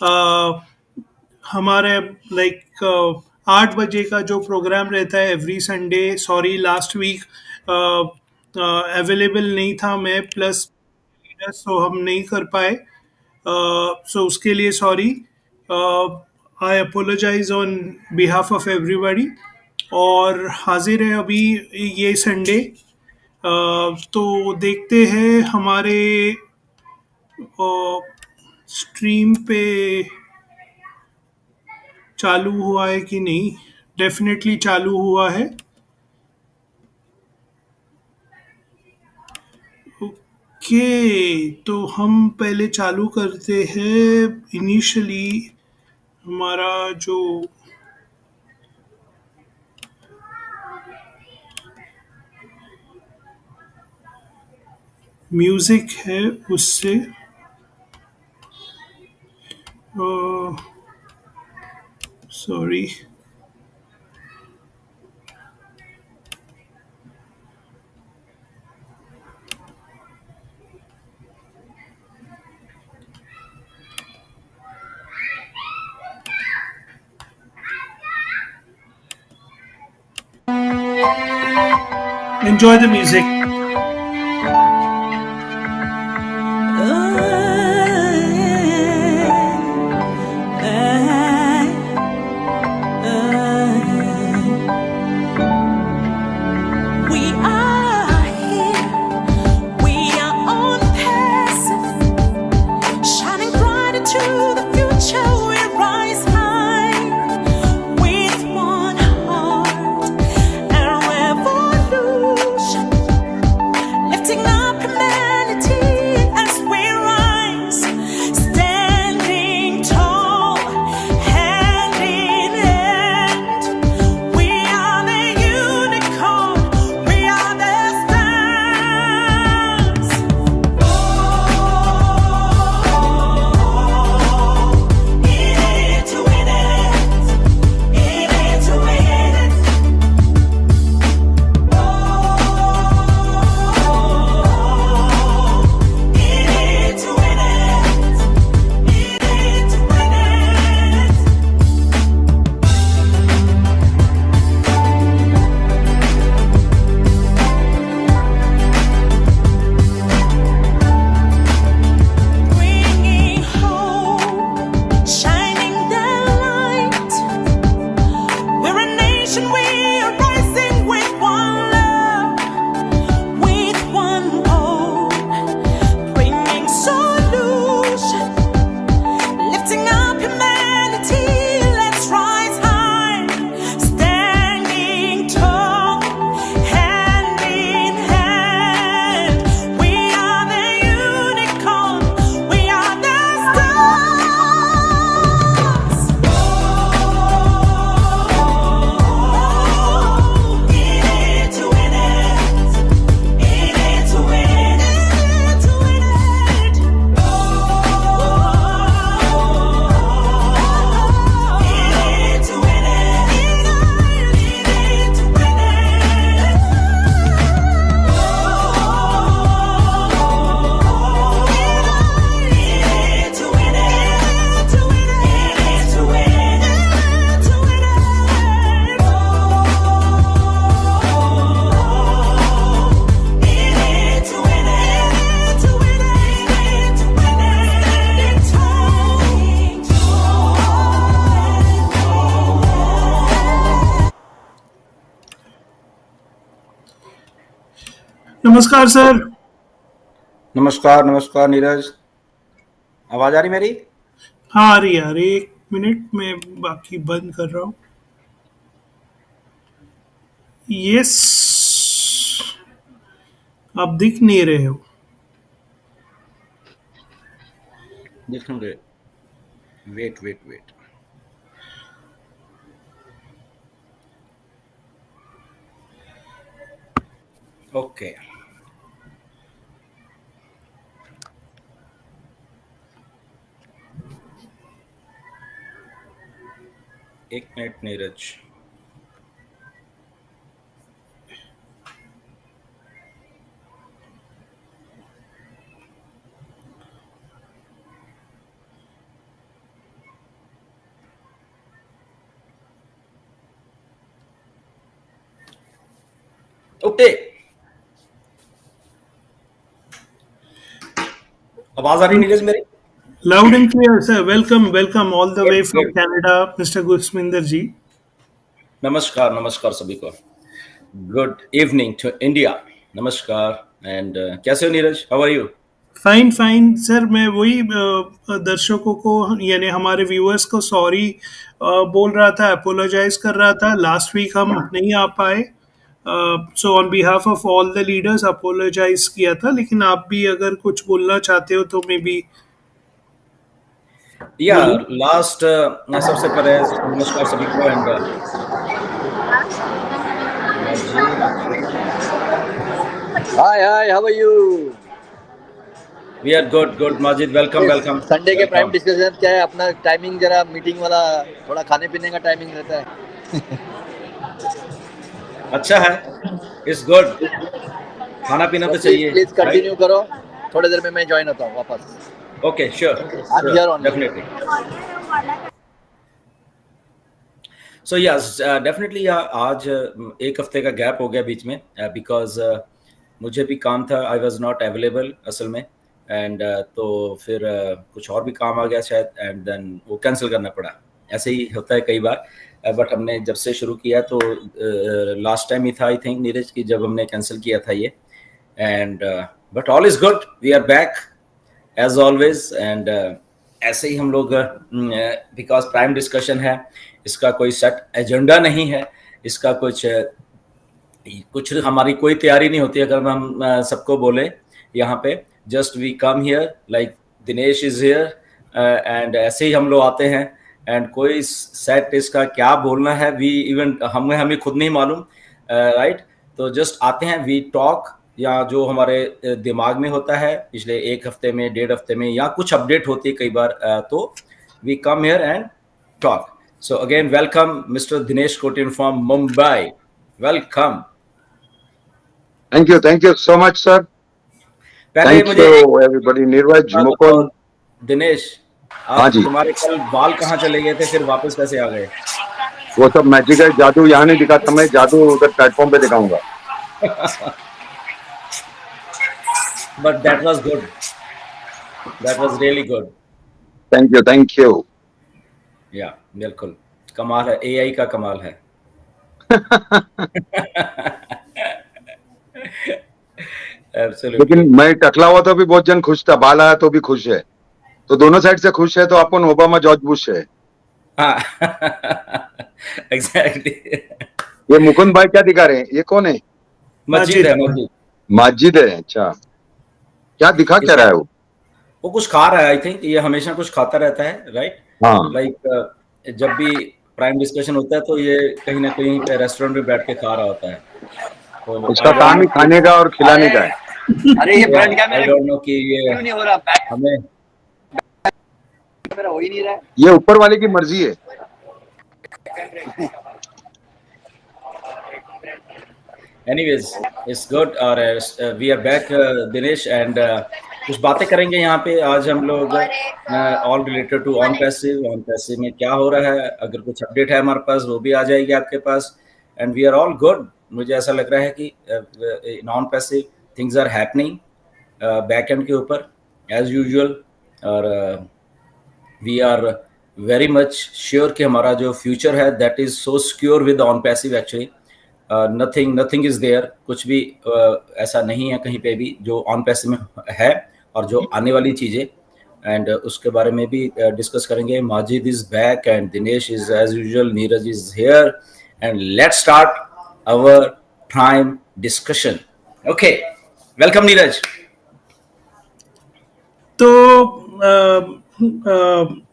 अ, हमारे लाइक 8 बजे का जो प्रोग्राम रहता है every Sunday, sorry last week available नहीं था मैं, प्लस सो हम नहीं कर पाए। सो उसके लिए sorry. I apologise on behalf of everybody. और हाजिर है अभी ये संडे। तो देखते हैं हमारे स्ट्रीम पे चालू हुआ है कि नहीं। डेफिनेटली चालू हुआ है। ओके, तो हम पहले चालू करते हैं इनिशियली हमारा जो म्यूजिक है उससे। Sorry. Enjoy the music. We are here, we are on passive, shining bright into the future. We rise high with one heart and revolution, lifting up humanity as we rise, standing tall, hand in hand. We are the unicorn, we are the stars. In it to win it, in it to win it. In it to win it, in it to win it. Bringing hope, shining the light. We're a nation, we are rising with one love, with one goal, bringing solution, lifting up humanity. Let's rise high, standing tall, hand in hand. We are the unicorn, we are the stars. In it to win it, in it to win it, to win it. In it to win it, in it to win it. To win it, to win it, to win it, to win it. In it to win it, to win it, to win it. Standing tall. नमस्कार sir. नमस्कार नमस्कार नीरज। आवाज आ रही मेरी? हाँ आ रही है, आ रही है। 1 मिनट में बाकी बंद कर रहा हूँ। यस, आप दिख नहीं रहे हो। देख लूँ रे। Wait wait wait. ओके। एक मिनट नीरज। ओके, आवाज आ रही नीरज मेरी? Loud and clear, sir. Welcome, welcome all the good way from good. Canada, Mr. Gusminder ji. नमस्कार, नमस्कार सभी को। Good evening to India. नमस्कार। एंड कैसे हो Neeraj? How are you? Fine fine sir, मैं वही दर्शकों को यानी हमारे व्यूअर्स को सॉरी बोल रहा था, अपोलोजाइज कर रहा था। लास्ट वीक हम नहीं आ पाए, so on behalf of all the leaders apologise किया था। लेकिन आप भी अगर कुछ बोलना चाहते हो तो मे बी या बोलिए। लास्ट सबसे पहले नमस्कार सभी को। And Majid, Hi, how are you? We are good good. Majid welcome welcome Sunday के प्राइम वेलकम। डिस्कशन क्या है अपना टाइमिंग जरा मीटिंग वाला थोड़ा खाने पीने का टाइमिंग रहता है। अच्छा है, इट्स गुड। खाना पीना तो चाहिए, प्लीज राइट? कंटिन्यू करो, थोड़ी देर में मैं ज्वाइन होता हूँ वापस। Okay, sure I'm here sure, only. Definitely. So yes, definitely आज एक हफ्ते का गैप हो गया बीच में, बिकॉज मुझे भी काम था। आई वाज नॉट अवेलेबल असल में। एंड तो फिर कुछ और भी काम आ गया शायद, एंड देन वो कैंसिल करना पड़ा। ऐसे ही होता है कई बार। बट हमने जब से शुरू किया तो लास्ट टाइम ही था आई थिंक नीरज की, जब हमने कैंसिल किया था ये। And but all is good, we are back as always. And ऐसे ही हम लोग, बिकॉज प्राइम डिस्कशन है, इसका कोई सेट एजेंडा नहीं है, इसका कुछ हमारी कोई तैयारी नहीं होती। अगर हम सबको बोले यहाँ पे, just we come here like Dinesh is here, and ऐसे ही हम लोग आते हैं। एंड कोई सेट इसका क्या बोलना है, वी इवन हमें खुद नहीं मालूम, राइट? तो जस्ट आते हैं, वी टॉक, या जो हमारे दिमाग में होता है पिछले एक हफ्ते में, डेढ़ हफ्ते में, या कुछ अपडेट होती है कई बार, तो we come here and talk. So again, welcome Mr. Dinesh Kotin from Mumbai. Welcome. Thank you so much, sir. पहले Thank मुझे you, everybody. Nirvaj, बात बताओ Mukund. दिनेश, हाँ आप जी, तुम्हारे कल बाल कहाँ चले गए थे, फिर वापस कैसे आ गए? वो सब मैजिक है। जादू यहाँ नहीं दिखाता मैं, जादू उधर प्लेटफॉर्म पे दिखाऊंगा। But that was good. That was really good. Thank you. Yeah, बिल्कुल कमाल है, एआई का कमाल है। Absolutely. लेकिन मैं टकला हुआ तो भी बहुत जन खुश था, बाल आया तो भी खुश है। तो दोनों साइड से खुश है, तो अपन ओबामा जॉर्ज बुश है। हाँ, एग्जैक्टली। ये मुकुंद भाई क्या दिखा रहे हैं? ये कौन है? मस्जिद है, मस्जिद। माजिद है। अच्छा, क्या दिखा क्या रहा है वो? वो कुछ खा रहा है आई थिंक, ये हमेशा कुछ खाता रहता है, राइट? हाँ, लाइक जब भी प्राइम डिस्कशन होता है तो ये कहीं ना कहीं पे रेस्टोरेंट में बैठ के खा रहा होता है। तो इसका आई काम ही डोंट खाने का और खिलाने का है। अरे ये front camera I don't no कि ये क्यों नहीं हो रहा? बैक हमें कैमरा हो ही नहीं रहा है। ये ऊपर वाले की मर्जी है। Anyways it's good. और we are back Dinesh, and कुछ बातें करेंगे यहाँ पे आज हम लोग, all related to on passive. On passive में क्या हो रहा है, अगर कुछ अपडेट है हमारे पास वो भी आ जाएगी आपके पास। And we are all good. मुझे ऐसा लग रहा है कि non passive things are happening back end के ऊपर एज यूजुअल। और we are very much sure कि हमारा जो फ्यूचर है that is so secure with on passive. Actually nothing is there, कुछ भी ऐसा नहीं है कहीं पे भी जो ऑन पैसिव में है, और जो आने वाली चीज़ें, एंड उसके बारे में भी डिस्कस करेंगे। Majid is back and Dinesh is as usual, Neeraj is here, and let's start our prime discussion. Okay, welcome Neeraj. तो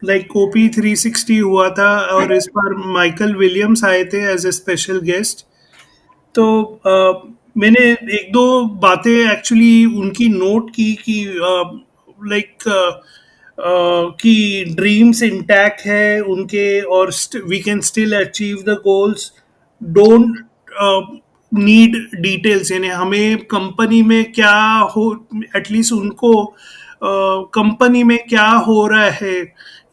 लाइक ओपी 360 हुआ था और इस बार माइकल विलियम्स आए थे एज ए स्पेशल गेस्ट। तो मैंने एक दो बातें एक्चुअली उनकी नोट की कि लाइक कि ड्रीम्स इंटैक्ट है उनके, और we can still achieve the goals, don't need details. यानी हमें कंपनी में क्या हो, एटलीस्ट उनको कंपनी में क्या हो रहा है,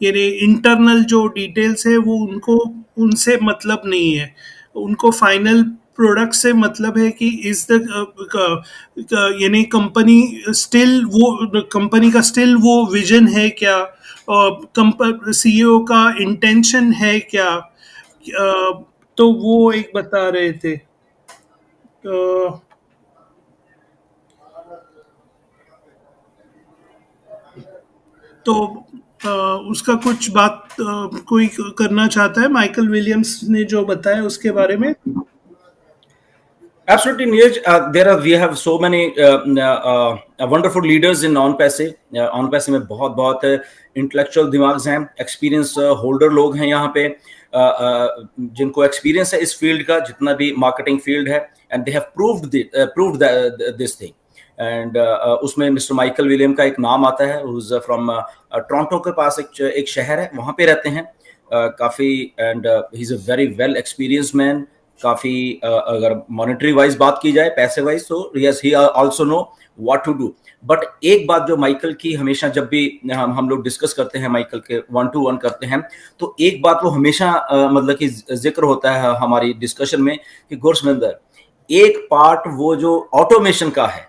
यानी इंटरनल जो डिटेल्स है वो उनको, उनसे मतलब नहीं है। उनको फाइनल प्रोडक्ट से मतलब है कि इज द, यानी कंपनी स्टिल वो, कंपनी का स्टिल वो विजन है क्या, और सीईओ का इंटेंशन है क्या। तो वो एक बता रहे थे। तो उसका कुछ बात कोई करना चाहता है, माइकल विलियम्स ने जो बताया उसके बारे में? Absolutely, Neeraj. We have so many wonderful leaders in non-passive. On-passive में बहुत intellectual दिमाग हैं, experience holder लोग हैं यहाँ पे, जिनको experience है इस field का, जितना भी marketing field है, and they have proved this thing. And उसमें मिस्टर माइकल विलियम का एक नाम आता है, who's from टोरंटो के पास एक शहर है, वहाँ पे रहते हैं काफी, and he's a very well experienced man. काफी अगर मॉनेटरी वाइज बात की जाए, पैसे वाइज, तो yes he also know what to do. But एक बात जो माइकल की हमेशा, जब भी हम लोग डिस्कस करते हैं, माइकल के 1-to-1 करते हैं, तो एक बात वो हमेशा मतलब कि जिक्र होता है हमारी डिस्कशन में कि गुरसविंदर, एक पार्ट वो जो ऑटोमेशन का है,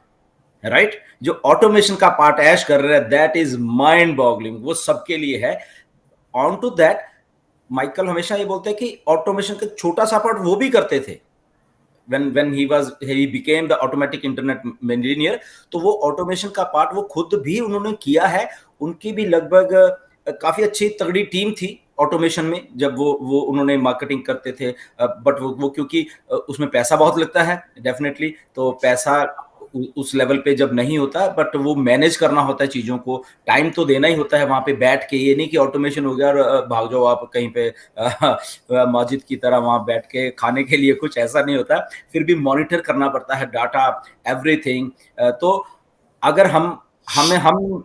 राइट, जो ऑटोमेशन का पार्ट ऐश कर रहा है, दैट इज माइंड बॉगलिंग, वो सबके लिए है। ऑन टू दैट माइकल हमेशा ये बोलते हैं कि ऑटोमेशन का छोटा सा पार्ट वो भी करते थे when he became the automatic internet engineer, तो वो ऑटोमेशन का पार्ट वो खुद भी उन्होंने किया है। उनकी भी लगभग काफी अच्छी तगड़ी टीम थी ऑटोमेशन में, जब वो उन्होंने मार्केटिंग करते थे, बट वो क्योंकि उसमें पैसा बहुत लगता है डेफिनेटली, तो पैसा उस लेवल पे जब नहीं होता, बट वो मैनेज करना होता है चीजों को, टाइम तो देना ही होता है वहां पे बैठ के। ये नहीं कि ऑटोमेशन हो गया और भाग जाओ आप कहीं पे माजिद की तरह वहां बैठ के खाने के लिए, कुछ ऐसा नहीं होता। फिर भी मॉनिटर करना पड़ता है डाटा, एवरीथिंग। तो अगर हम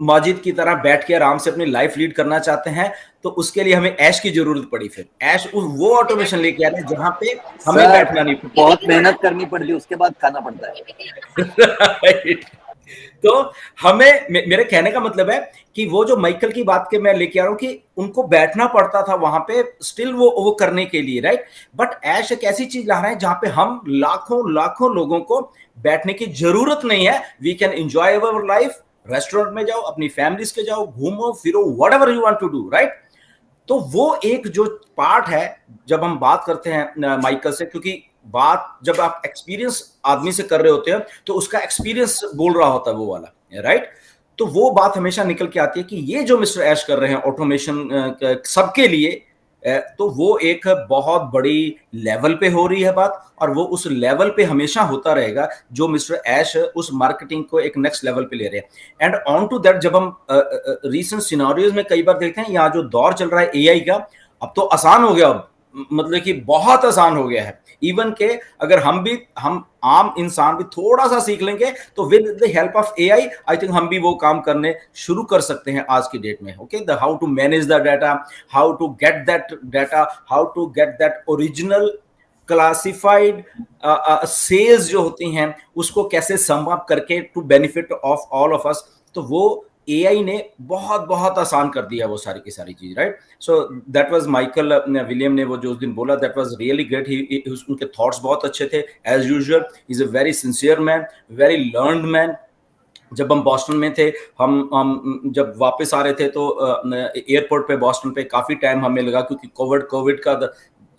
माजिद की तरह बैठ के आराम से अपनी लाइफ लीड करना चाहते हैं, तो उसके लिए हमें ऐश की जरूरत पड़ी। फिर ऐश वो ऑटोमेशन लेके आ रहे हैं जहां पे हमें बैठना नहीं पड़ता, बहुत मेहनत करनी पड़ती है, उसके बाद खाना पड़ता है। तो हमें, मेरे कहने का मतलब है कि वो जो माइकल की बात के मैं लेके आ रहा हूं कि उनको बैठना पड़ता था वहां पे स्टिल वो करने के लिए, राइट। बट ऐश एक ऐसी चीज ला रहा है जहां पे हम लाखों लोगों को बैठने की जरूरत नहीं है। We can enjoy our life, restaurant में जाओ, अपनी फैमिलीज के जाओ, घूमो फिरो, whatever you want to do, right. तो वो एक जो पार्ट है, जब हम बात करते हैं माइकल से, क्योंकि बात जब आप एक्सपीरियंस आदमी से कर रहे होते हैं, तो उसका एक्सपीरियंस बोल रहा होता है वो वाला, राइट। तो वो बात हमेशा निकल के आती है कि ये जो मिस्टर ऐश कर रहे हैं ऑटोमेशन सबके लिए, तो वो एक बहुत बड़ी लेवल पे हो रही है बात, और वो उस लेवल पे हमेशा होता रहेगा जो मिस्टर ऐश उस मार्केटिंग को एक नेक्स्ट लेवल पे ले रहे हैं। एंड ऑन टू दैट, जब हम रीसेंट सिनेरियोज में कई बार देखते हैं, यहाँ जो दौर चल रहा है एआई का, अब तो आसान हो गया, अब मतलब कि बहुत आसान हो गया है। इवन के अगर हम आम इंसान भी थोड़ा सा सीख लेंगे, तो with the help of AI I think हम भी वो काम करने शुरू कर सकते हैं आज की डेट में। Okay, the how to manage the data, how to get that data, how to get that original classified sales जो होती हैं, उसको कैसे सम अप करके to benefit of all of us. तो वो एआई ने बहुत आसान कर दिया वो सारी की सारी चीज, right. So that was Michael William ने वो जो उस दिन बोला, दैट वाज रियली ग्रेट। उनके थॉट्स बहुत अच्छे थे as usual. Is a very sincere man, very learned man. जब हम बॉस्टन में थे, हम जब वापस आ रहे थे, तो एयरपोर्ट पे बॉस्टन पे काफी टाइम हमें लगा, क्योंकि कोविड का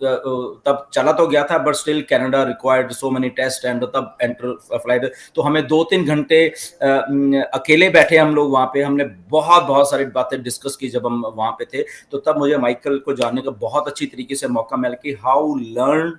तब चला तो गया था, but still Canada required so many test, and तब एंटर फ्लाइट, तो हमें 2-3 घंटे अकेले बैठे हम लोग वहां पे। हमने बहुत सारी बातें डिस्कस की जब हम वहां पे थे। तो तब मुझे माइकल को जानने का बहुत अच्छी तरीके से मौका मिला कि how learn,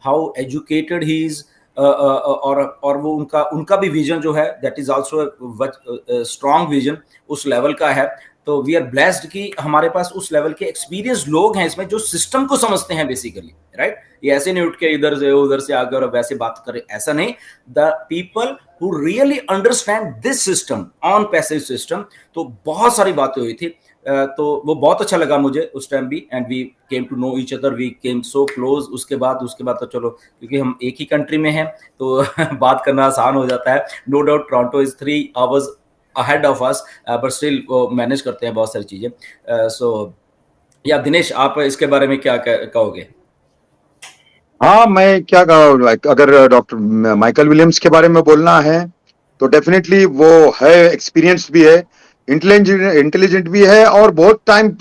how educated he is, और वो उनका भी विजन जो है, that is also strong vision, उस लेवल का है। तो वी आर ब्लेस्ड कि हमारे पास उस लेवल के एक्सपीरियंस लोग हैं इसमें, जो सिस्टम को समझते हैं बेसिकली, राइट। ये ऐसे नहीं उठ के इधर से उधर से आकर वैसे बात करें, ऐसा नहीं। The people who really understand this system, on passive system. तो बहुत सारी बातें हुई थी। तो वो बहुत अच्छा लगा मुझे उस टाइम भी, and we came to know each other, we came so close. उसके बाद तो चलो, क्योंकि हम एक ही कंट्री में हैं तो बात करना आसान हो जाता है। No doubt Toronto is 3 hours ahead of us, but still वो मैनेज करते हैं बहुत सारी चीज़ें। सो या दिनेश, आप इसके बारे में क्या कहोगे? हाँ, मैं क्या कहूँ, अगर डॉक्टर माइकल विलियम्स के बारे में बोलना है तो डेफिनेटली वो है, एक्सपीरियंस भी है, इंटेलिजेंट भी है, और बहुत टाइम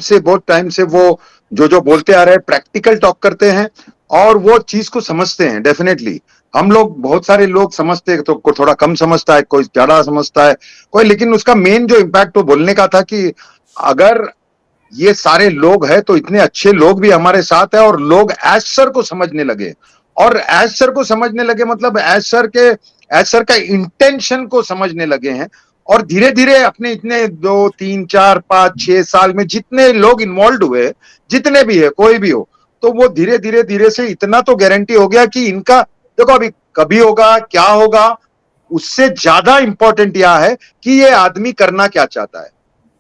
से वो जो बोलते आ रहे हैं, प्रैक्टिकल टॉक करते हैं और वो चीज को समझते हैं। डेफिनेटली हम लोग, बहुत सारे लोग समझते हैं, तो कोई थोड़ा कम समझता है, कोई ज्यादा समझता है, कोई, लेकिन उसका मेन जो इम्पैक्ट वो बोलने का था कि अगर ये सारे लोग हैं तो इतने अच्छे लोग भी हमारे साथ है, और लोग एज सर को समझने लगे, और एज सर को समझने लगे मतलब एज सर का इंटेंशन को समझने लगे हैं। और धीरे धीरे अपने इतने 2 3 4 5 6 साल में जितने लोग इन्वॉल्व हुए, जितने भी है, कोई भी हो, तो वो धीरे से इतना तो गारंटी हो गया कि इनका, देखो अभी कभी होगा क्या होगा, उससे ज्यादा इंपॉर्टेंट यह है कि ये आदमी करना क्या चाहता है।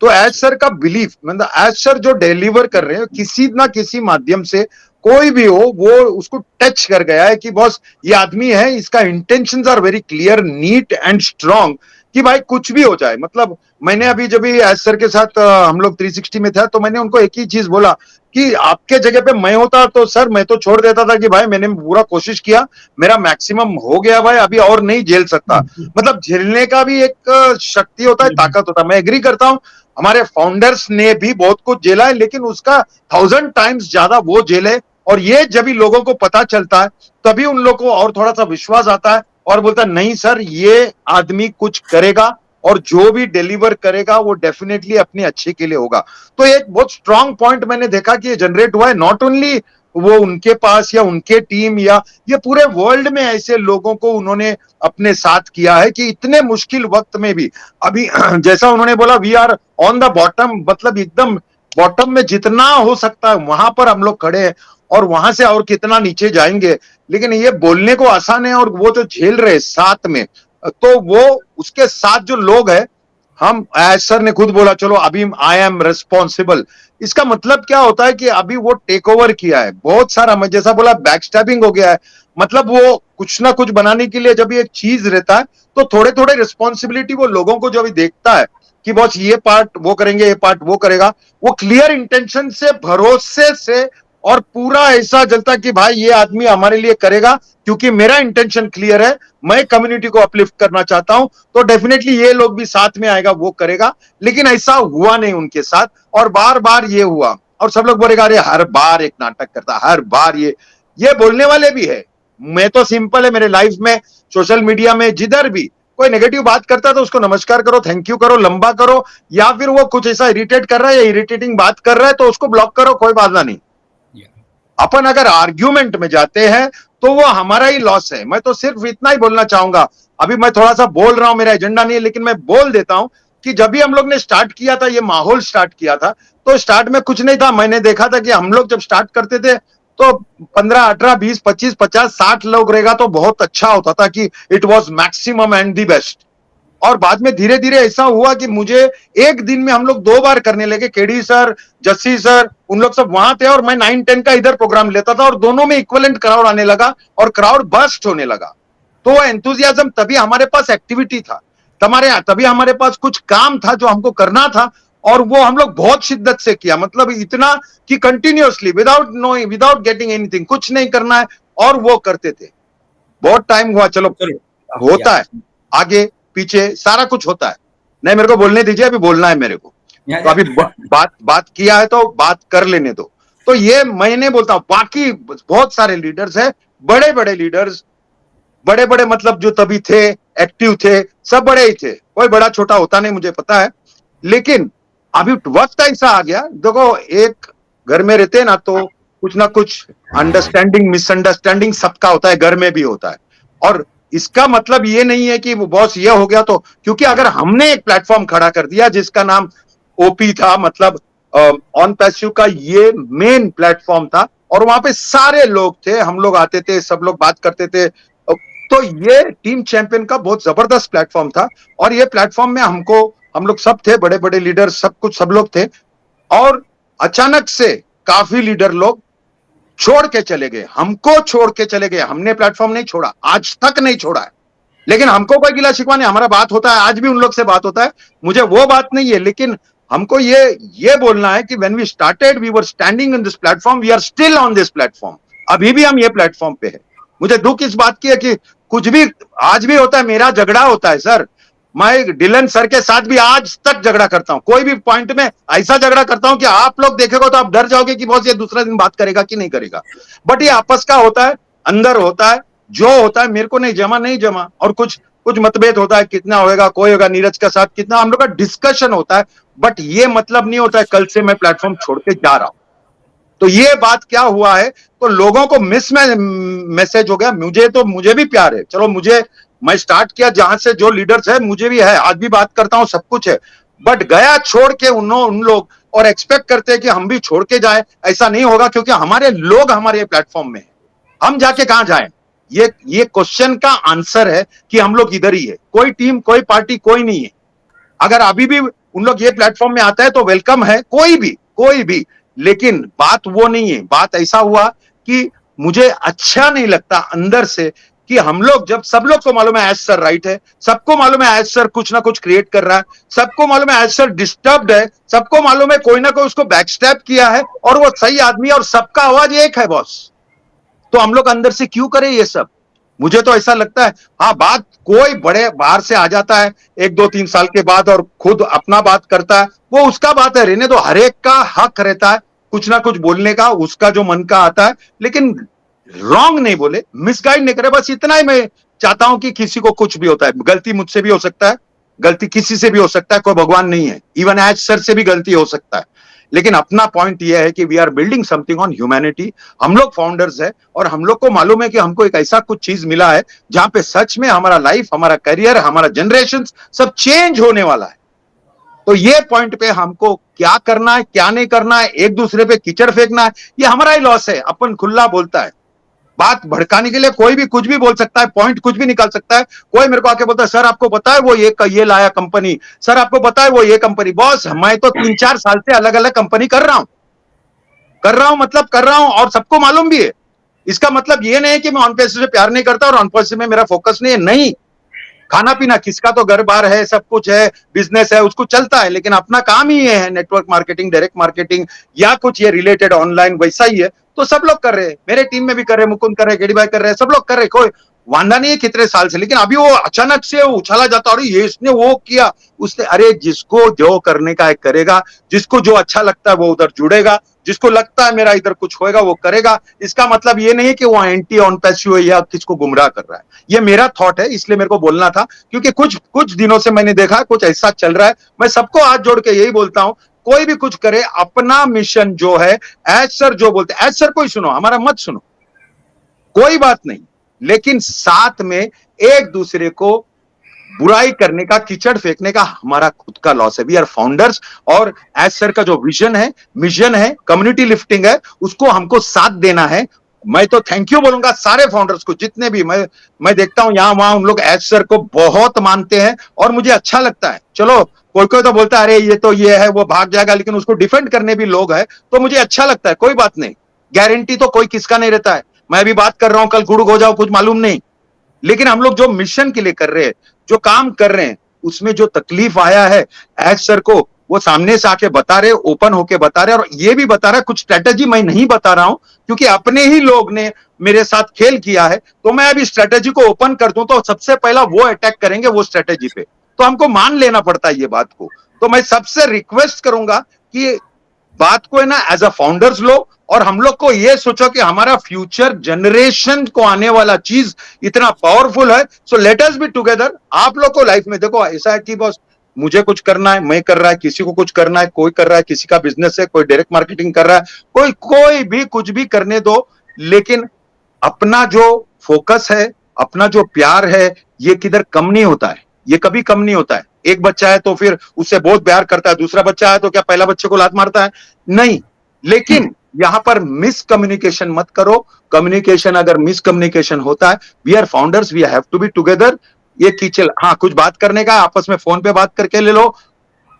तो एज सर का बिलीफ, मतलब एज सर जो डिलीवर कर रहे हैं किसी ना किसी माध्यम से, कोई भी हो, वो उसको टच कर गया है कि बॉस ये आदमी है, इसका intentions are very clear, neat and strong, कि भाई कुछ भी हो जाए। मतलब मैंने अभी जब भी एज सर के साथ हम लोग 360 में था, तो मैंने उनको एक ही चीज बोला कि आपके जगह पे मैं होता तो सर मैं तो छोड़ देता था कि भाई मैंने पूरा कोशिश किया, मेरा मैक्सिमम हो गया भाई, अभी और नहीं झेल सकता। मतलब झेलने का भी एक शक्ति होता है, ताकत होता है। मैं एग्री करता हूँ, हमारे फाउंडर्स ने भी बहुत कुछ झेला है, लेकिन उसका 1000 टाइम्स ज्यादा वो झेले। और ये जब भी लोगों को पता चलता है, तभी उन लोगों को और थोड़ा सा विश्वास आता है, और बोलता है नहीं सर, ये आदमी कुछ करेगा, और जो भी डिलीवर करेगा वो डेफिनेटली अपने अच्छे के लिए होगा। तो एक बहुत स्ट्रांग पॉइंट मैंने देखा कि ये जनरेट हुआ है, नॉट ओनली वो उनके पास या उनके टीम, या ये पूरे वर्ल्ड में ऐसे लोगों को उन्होंने अपने साथ किया है कि इतने मुश्किल वक्त में भी, अभी जैसा उन्होंने बोला, we are on the bottom, मतलब एकदम बॉटम में जितना हो सकता है वहां पर हम लोग खड़े हैं, और वहां से और कितना नीचे जाएंगे। लेकिन ये बोलने को आसान है, और वो जो झेल रहे साथ में, तो वो उसके साथ जो लोग हैं, हम, सर ने खुद बोला, चलो अभी आई एम रिस्पॉन्सिबल। इसका मतलब क्या होता है कि अभी वो टेक ओवर किया है बहुत सारा, मैं जैसा बोला बैकस्टैबिंग हो गया है। मतलब वो कुछ ना कुछ बनाने के लिए जब ये चीज रहता है, तो थोड़े थोड़े रिस्पॉन्सिबिलिटी वो लोगों को जो अभी देखता है कि बॉस ये पार्ट वो करेंगे, ये पार्ट वो करेगा, वो क्लियर इंटेंशन से, भरोसे से, और पूरा ऐसा जलता कि भाई ये आदमी हमारे लिए करेगा, क्योंकि मेरा इंटेंशन क्लियर है, मैं कम्युनिटी को अपलिफ्ट करना चाहता हूं, तो डेफिनेटली ये लोग भी साथ में आएगा, वो करेगा। लेकिन ऐसा हुआ नहीं उनके साथ, और बार बार ये हुआ, और सब लोग बोलेगा अरे हर बार एक नाटक करता, हर बार ये बोलने वाले भी है। मैं तो सिंपल है, मेरे लाइफ में, सोशल मीडिया में, जिधर भी कोई नेगेटिव बात करता है तो उसको नमस्कार करो, थैंक यू करो, लंबा करो, या फिर वो कुछ ऐसा इरिटेट कर रहा है या इरिटेटिंग बात कर रहा है तो उसको ब्लॉक करो, कोई बात नहीं। अपन अगर आर्ग्यूमेंट में जाते हैं तो वो हमारा ही लॉस है। मैं तो सिर्फ इतना ही बोलना चाहूंगा, अभी मैं थोड़ा सा बोल रहा हूं, मेरा एजेंडा नहीं है, लेकिन मैं बोल देता हूं कि जब भी हम लोग ने स्टार्ट किया था, ये माहौल स्टार्ट किया था, तो स्टार्ट में कुछ नहीं था। मैंने देखा था कि हम लोग जब स्टार्ट करते थे तो 15 18 20 25 50 60 लोग रहेगा तो बहुत अच्छा होता था, कि it was maximum and the best. और बाद में धीरे धीरे ऐसा हुआ कि मुझे एक दिन में हम लोग 2 बार करने लगे, केडी सर, जस्सी सर, उन लोग सब वहां थे, और मैं 9 10 का इधर प्रोग्राम लेता था, और दोनों में इक्वलेंट क्राउड आने लगा, और क्राउड बर्स्ट होने लगा। तो वो एंथुजियाज्म, तभी हमारे पास एक्टिविटी था, तभी हमारे पास कुछ काम था जो हमको करना था, और वो हम लोग बहुत शिद्दत से किया। मतलब इतना कि continuously, without knowing, without getting anything, कुछ नहीं करना है, और वो करते थे। बहुत टाइम हुआ, चलो होता है, आगे पीछे सारा कुछ होता है। नहीं, मेरे को बोलने दीजिए, अभी बोलना है मेरे को, तो अभी बात किया है तो बात कर लेने दो। तो ये मैंने बोलता हूं, बाकी बहुत सारे लीडर्स हैं, बड़े बड़े लीडर्स, बड़े बड़े मतलब जो तभी थे, एक्टिव थे, सब बड़े ही थे, कोई बड़ा छोटा होता नहीं, मुझे पता है। लेकिन अभी वक्त ऐसा आ गया, देखो एक घर में रहते हैं ना, तो कुछ ना कुछ अंडरस्टैंडिंग, मिसअंडरस्टैंडिंग सबका होता है, घर में भी होता है। और इसका मतलब ये नहीं है कि वो बॉस ये हो गया तो, क्योंकि अगर हमने एक प्लेटफॉर्म खड़ा कर दिया जिसका नाम ओपी था, मतलब ऑन पैसिव का ये मेन प्लेटफॉर्म था, और वहां पे सारे लोग थे, हम लोग आते थे, सब लोग बात करते थे, तो ये टीम चैंपियन का बहुत जबरदस्त प्लेटफॉर्म था। और ये प्लेटफॉर्म में हम लोग सब थे, बड़े बड़े लीडर, सब कुछ, सब लोग थे। और अचानक से काफी लीडर लोग छोड़ के चले गए, हमको छोड़ के चले गए। हमने प्लेटफॉर्म नहीं छोड़ा, आज तक नहीं छोड़ा है, लेकिन हमको कोई गिला शिकवा नहीं, हमारा बात होता है, आज भी उन लोग से बात होता है, मुझे वो बात नहीं है। लेकिन हमको ये बोलना है कि when we started we were standing on this platform, we are still on this platform. अभी भी हम ये प्लेटफॉर्म पे है। मुझे दुख इस बात की है कि कुछ भी आज भी होता है, मेरा झगड़ा होता है सर, मैं डिलन सर के साथ भी आज तक झगड़ा करता हूं, कोई भी पॉइंट में ऐसा झगड़ा करता हूं कि आप लोग देखेगा तो आप डर जाओगे कि बॉस ये दूसरा दिन बात करेगा कि नहीं करेगा। बट ये आपस का होता है, अंदर होता है, जो होता है मेरे को नहीं जमा और कुछ कुछ मतभेद होता है, कितना होगा, कोई होगा नीरज के साथ कितना हम लोग का डिस्कशन होता है। बट ये मतलब नहीं होता है कल से मैं प्लेटफॉर्म छोड़ के जा रहा हूं। तो ये बात क्या हुआ है, तो लोगों को मिस मैसेज हो गया। मुझे भी प्यार है, चलो मैं स्टार्ट किया जहां से, जो लीडर्स है मुझे भी है, आज भी बात करता हूं, सब कुछ है। बट गया छोड़ के उन लोग और एक्सपेक्ट करते हैं कि हम भी छोड़ के जाएं, ऐसा नहीं होगा, क्योंकि हमारे लोग हमारे प्लेटफॉर्म में है, हम जाके कहां जाएं। ये क्वेश्चन का आंसर है कि हम लोग इधर ही है, कोई टीम कोई पार्टी कोई नहीं है। अगर अभी भी उन लोग ये प्लेटफॉर्म में आता है तो वेलकम है, कोई भी। लेकिन बात वो नहीं है, बात ऐसा हुआ कि मुझे अच्छा नहीं लगता अंदर से कि हम लोग, जब सब लोग को मालूम है एज सर राइट है, सबको मालूम है एज सर कुछ ना कुछ क्रिएट कर रहा है, सबको मालूम है एज सर डिस्टर्ब्ड है, सबको मालूम है कोई ना कोई उसको बैकस्टैप किया है और वो सही आदमी है और सबका आवाज एक है बॉस, तो हम लोग अंदर से क्यों करें ये सब। मुझे तो ऐसा लगता है, हाँ बात कोई बड़े बाहर से आ जाता है 1-2-3 साल के बाद और खुद अपना बात करता है, वो उसका बात है, रहने दो, हर एक का हक रहता है कुछ ना कुछ बोलने का, उसका जो मन का आता है, लेकिन रॉन्ग नहीं बोले, मिसगाइड नहीं करे, बस इतना ही मैं चाहता हूं कि किसी को कुछ भी होता है, गलती मुझसे भी हो सकता है, गलती किसी से भी हो सकता है, कोई भगवान नहीं है, इवन एज सर से भी गलती हो सकता है। लेकिन अपना पॉइंट यह है कि we are building something on humanity. हम लोग फाउंडर्स है और हम लोग को मालूम है कि हमको एक ऐसा कुछ चीज मिला है जहां पे सच में हमारा लाइफ, हमारा करियर, हमारा जनरेशन सब चेंज होने वाला है। तो ये पॉइंट पे हमको क्या करना है क्या नहीं करना है, एक दूसरे पे कीचड़ फेंकना है, ये हमारा ही लॉस है। अपन खुला बोलता है, बात भड़काने के लिए कोई भी कुछ भी बोल सकता है, पॉइंट कुछ भी निकाल सकता है। कोई मेरे को आके बोलता है सर आपको पता है वो ये लाया कंपनी, सर आपको पता है वो ये कंपनी। बॉस मैं तो 3-4 साल से अलग अलग कंपनी कर रहा हूं मतलब कर रहा हूं, और सबको मालूम भी है। इसका मतलब ये नहीं है कि मैं ऑन पैसे से प्यार नहीं करता और ऑन पैसे में मेरा फोकस नहीं है, नहीं। खाना पीना किसका तो घर बार है, सब कुछ है, बिजनेस है, उसको चलता है, लेकिन अपना काम ही ये है, नेटवर्क मार्केटिंग, डायरेक्ट मार्केटिंग या कुछ ये रिलेटेड ऑनलाइन वैसा ही है। तो सब लोग कर रहे हैं, मेरे टीम में भी कर रहे हैं, मुकुंद कर रहे हैं, गेडी भाई कर रहे हैं, सब लोग कर रहे हैं, कोई वांदा नहीं है कितने साल से। लेकिन अभी वो अचानक से उछाला जाता, अरे ये इसने वो किया उसने, अरे जिसको जो करने का है करेगा, जिसको जो अच्छा लगता है वो उधर जुड़ेगा, जिसको लगता है मेरा इधर कुछ होएगा वो करेगा। इसका मतलब ये नहीं है कि वो एंटी ऑन पैसिव है या किसको गुमराह कर रहा है। ये मेरा थॉट है, इसलिए मेरे को बोलना था, क्योंकि कुछ दिनों से मैंने देखा कुछ ऐसा चल रहा है। मैं सबको हाथ जोड़ के यही बोलता हूं, कोई भी कुछ करे, अपना मिशन जो है, एज सर जो बोलते हैं, एज सर कोई सुनो, हमारा मत सुनो, कोई बात नहीं, लेकिन साथ में एक दूसरे को बुराई करने का, कीचड़ फेंकने का हमारा खुद का लॉस है। वी आर फाउंडर्स, और एज सर का जो विजन है, मिशन है, कम्युनिटी लिफ्टिंग है, उसको हमको साथ देना है। मैं तो थैंक यू बोलूंगा सारे फाउंडर्स को, जितने भी मैं देखता हूं यहां वहां, उन लोग एज सर को बहुत मानते हैं और मुझे अच्छा लगता है। चलो कोई कोई तो बोलता है अरे ये तो ये है वो भाग जाएगा, लेकिन उसको डिफेंड करने भी लोग हैं, तो मुझे अच्छा लगता है। कोई बात नहीं, गारंटी तो कोई किसका नहीं रहता है, मैं भी बात कर रहा हूं, कल गुड़ हो जाओ कुछ मालूम नहीं। लेकिन हम लोग जो मिशन के लिए कर रहे हैं, जो काम कर रहे हैं, उसमें जो तकलीफ आया है, एज सर को वो सामने से आके बता रहे, ओपन होके बता रहे, और ये भी बता रहा है कुछ स्ट्रेटेजी मैं नहीं बता रहा हूं, क्योंकि अपने ही लोग ने मेरे साथ खेल किया है। तो मैं अभी स्ट्रेटेजी को ओपन कर दूं तो सबसे पहला वो अटैक करेंगे वो स्ट्रेटेजी पे, तो हमको मान लेना पड़ता है ये बात को। तो मैं सबसे रिक्वेस्ट करूंगा कि बात को है ना एज अ फाउंडर्स लो, और हम लोग को ये सोचो कि हमारा फ्यूचर जनरेशन को आने वाला चीज इतना पावरफुल है। So let us be together. आप लोग को लाइफ में देखो ऐसा है कि बस मुझे कुछ करना है, मैं कर रहा है, किसी को कुछ करना है, कोई कर रहा है, किसी का बिजनेस है, कोई डायरेक्ट मार्केटिंग कर रहा है, कोई भी कुछ भी करने दो, लेकिन अपना जो फोकस है, अपना जो प्यार है, ये किधर कम नहीं होता है, ये कभी कम नहीं होता है। एक बच्चा है तो फिर उससे बहुत प्यार करता है, दूसरा बच्चा है तो क्या पहला बच्चे को लात मारता है? नहीं। लेकिन यहां पर मिसकम्युनिकेशन मत करो। कम्युनिकेशन अगर मिसकम्युनिकेशन होता है, we are founders, we have to be together. ये कीचल, हाँ कुछ बात करने का आपस में फोन पे बात करके ले लो,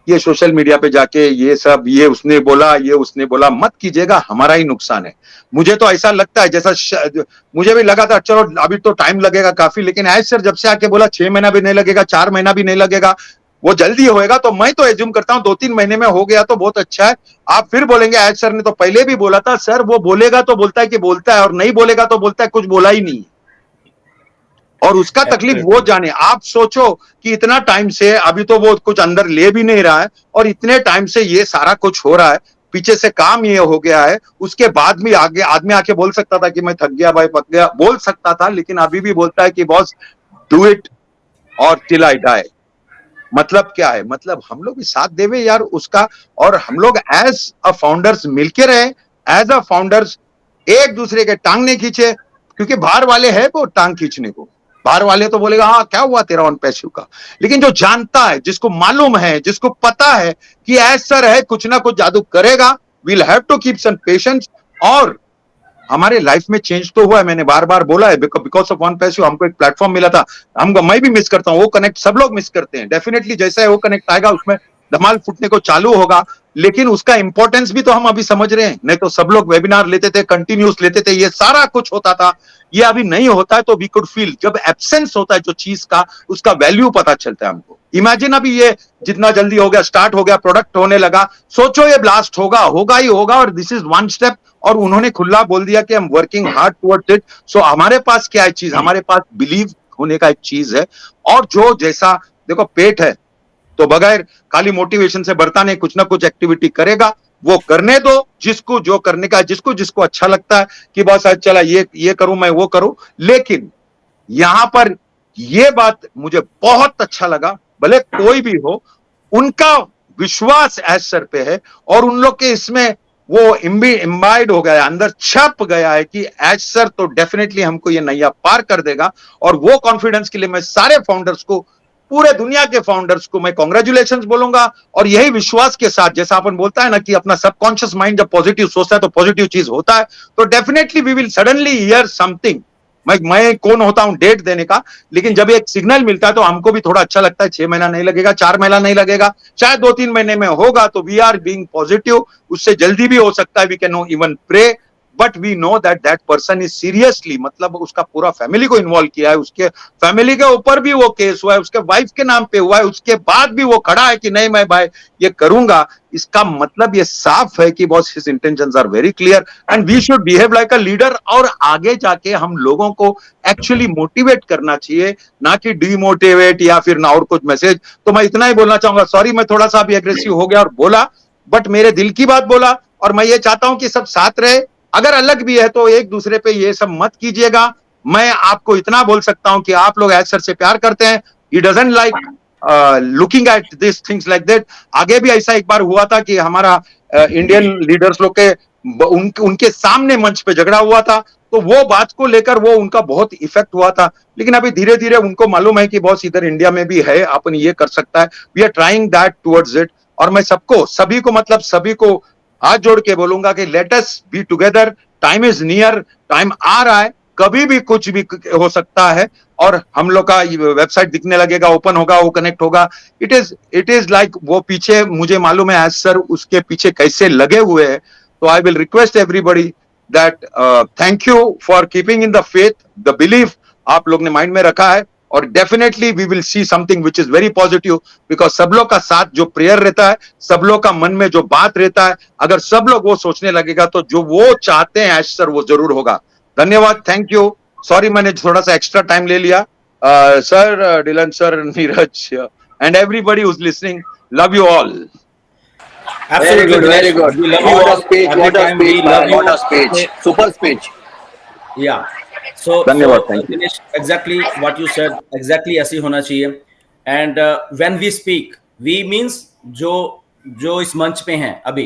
ये सोशल मीडिया पे जाके ये सब, ये उसने बोला, ये उसने बोला, मत कीजिएगा, हमारा ही नुकसान है। मुझे तो ऐसा लगता है मुझे भी लगा था चलो अभी तो टाइम लगेगा काफी, लेकिन ऐज सर जब से आके बोला 6 महीना भी नहीं लगेगा, 4 महीना भी नहीं लगेगा, वो जल्दी होएगा, तो मैं तो एज्यूम करता हूँ 2-3 महीने में हो गया तो बहुत अच्छा है। आप फिर बोलेंगे ऐज सर ने तो पहले भी बोला था, सर वो बोलेगा तो बोलता है कि बोलता है, और नहीं बोलेगा तो बोलता है कुछ बोला ही नहीं, और उसका तकलीफ वो जाने। आप सोचो कि इतना टाइम से, अभी तो वो कुछ अंदर ले भी नहीं रहा है, और इतने टाइम से ये सारा कुछ हो रहा है, पीछे से काम ये हो गया है, उसके बाद भी आगे आदमी आके बोल सकता था कि मैं थक गया भाई, पक गया, बोल सकता था, लेकिन अभी भी बोलता है कि बॉस डू इट और टिल आई डाई। मतलब क्या है, मतलब हम लोग भी साथ देवे यार उसका, और हम लोग एज अ फाउंडर्स मिलके रहे, एज अ फाउंडर्स एक दूसरे के टांग नहीं खींचे, क्योंकि बाहर वाले हैं वो टांग खींचने को, बाहर वाले तो बोलेगा हाँ क्या हुआ तेरा ऑन पैसिव का, लेकिन जो जानता है, जिसको मालूम है, जिसको पता है कि ऐसा है कुछ ना कुछ जादू करेगा, we'll have to keep some patience. और हमारे लाइफ में चेंज तो हुआ है, मैंने बार बार बोला है, बिकॉज ऑफ वन पैसिव हमको एक प्लेटफॉर्म मिला था, हमको, मैं भी मिस करता हूँ, वो कनेक्ट सब लोग मिस करते हैं, डेफिनेटली जैसा है वो कनेक्ट आएगा उसमें धमाल फूटने को चालू होगा, लेकिन उसका इंपॉर्टेंस भी तो हम अभी समझ रहे हैं। नहीं तो सब लोग वेबिनार लेते थे, कंटिन्यूस लेते थे, ये सारा कुछ होता था, ये अभी नहीं होता है, तो वी कुड फील, जब एब्सेंस होता है जो चीज का, उसका वैल्यू पता चलता है हमको। इमेजिन अभी ये जितना जल्दी हो गया, स्टार्ट हो गया, प्रोडक्ट होने लगा, सोचो ये ब्लास्ट होगा, होगा ही होगा, और दिस इज वन स्टेप, और उन्होंने खुला बोल दिया कि हम वर्किंग हार्ड टुवर्ड्स इट। सो हमारे पास क्या है चीज, हमारे पास बिलीव होने का एक चीज है, और जो जैसा देखो पेट है तो बगैर खाली मोटिवेशन से बढ़ता नहीं, कुछ ना कुछ एक्टिविटी करेगा, वो करने दो, जिसको जो करने का, जिसको जिसको अच्छा लगता है कि बस आज चला ये करूं, मैं वो करूं। लेकिन यहां पर ये बात मुझे बहुत अच्छा लगा, भले कोई भी हो, उनका विश्वास एज सर पे है, और उन लोग के इसमें वो इम्बाइड हो गया है, अंदर छप गया है कि एज सर तो डेफिनेटली हमको ये नैया पार कर देगा। और वो कॉन्फिडेंस के लिए मैं सारे फाउंडर्स को, पूरे दुनिया के फाउंडर्स को मैं कॉन्ग्रेचुलेशन बोलूंगा। और यही विश्वास के साथ, जैसा अपन बोलता है ना कि अपना सबकॉन्शियस माइंड जब पॉजिटिव सोचता है तो पॉजिटिव चीज होता है, तो definitely we will suddenly hear something. मैं कौन होता हूं डेट देने का, लेकिन जब एक सिग्नल मिलता है तो हमको भी थोड़ा अच्छा लगता है। 6 महीना नहीं लगेगा, 4 महीना नहीं लगेगा, शायद 2-3 महीने में होगा, तो वी आर बीइंग पॉजिटिव। उससे जल्दी भी हो सकता है, we can even pray, but we know that that person is seriously, मतलब उसका पूरा फैमिली को इन्वॉल्व किया है, उसके फैमिली के ऊपर भी वो केस हुआ है, उसके वाइफ के नाम पे हुआ है, उसके बाद भी वो खड़ा है कि नहीं मैं भाई ये करूंगा। इसका मतलब ये साफ है कि boss his intentions are very clear, and we should behave like a leader. और आगे जाके हम लोगों को एक्चुअली मोटिवेट करना चाहिए, ना कि डिमोटिवेट या फिर ना और कुछ मैसेज। तो मैं इतना ही बोलना चाहूंगा, सॉरी मैं थोड़ा सा भी एग्रेसिव हो गया और बोला, बट मेरे दिल की बात बोला, और मैं ये चाहता हूं कि सब साथ रहे। अगर अलग भी है तो एक दूसरे पे ये सब मत कीजिएगा। मैं आपको इतना बोल सकता हूं कि आप लोग एज सर से प्यार करते हैं, he doesn't like looking at this things like that. आगे भी ऐसा एक बार हुआ था कि हमारा इंडियन लीडर्स लोग के उनके सामने मंच पे झगड़ा हुआ था, तो वो बात को लेकर वो उनका बहुत इफेक्ट हुआ था। लेकिन अभी धीरे धीरे उनको मालूम है कि बॉस इधर इंडिया में भी है, अपन ये कर सकता है, we are trying that towards it. और मैं सबको, सभी को, मतलब सभी को हाथ जोड़ के बोलूंगा कि let us be together, time is near, time आ रहा है, कभी भी कुछ भी हो सकता है। और हम लोग का वेबसाइट दिखने लगेगा, ओपन होगा, वो कनेक्ट होगा। इट इज लाइक वो पीछे, मुझे मालूम है एज सर उसके पीछे कैसे लगे हुए हैं। तो I will request everybody that thank you for keeping in the faith, the belief आप लोग ने माइंड में रखा है, और definitely we will see something which is very positive, because सब लोग का साथ जो प्रेयर रहता है, सब लोग का मन में जो बात रहता है, अगर सब लोग वो सोचने लगेगा तो जो वो चाहते हैं एज सर वो जरूर होगा। धन्यवाद, थैंक यू। सॉरी मैंने थोड़ा सा एक्स्ट्रा टाइम ले लिया। Sir, Dylan sir, Neeraj and everybody who is listening, love you all. Very good, very good. We love you What a all. speech, Every what a time we speech, love man, you. what a speech. Super speech. Yeah. So धन्यवाद, thank you. Dinesh, exactly what you said, exactly ऐसे ही होना चाहिए। And when we speak, we means जो इस मंच पे हैं अभी,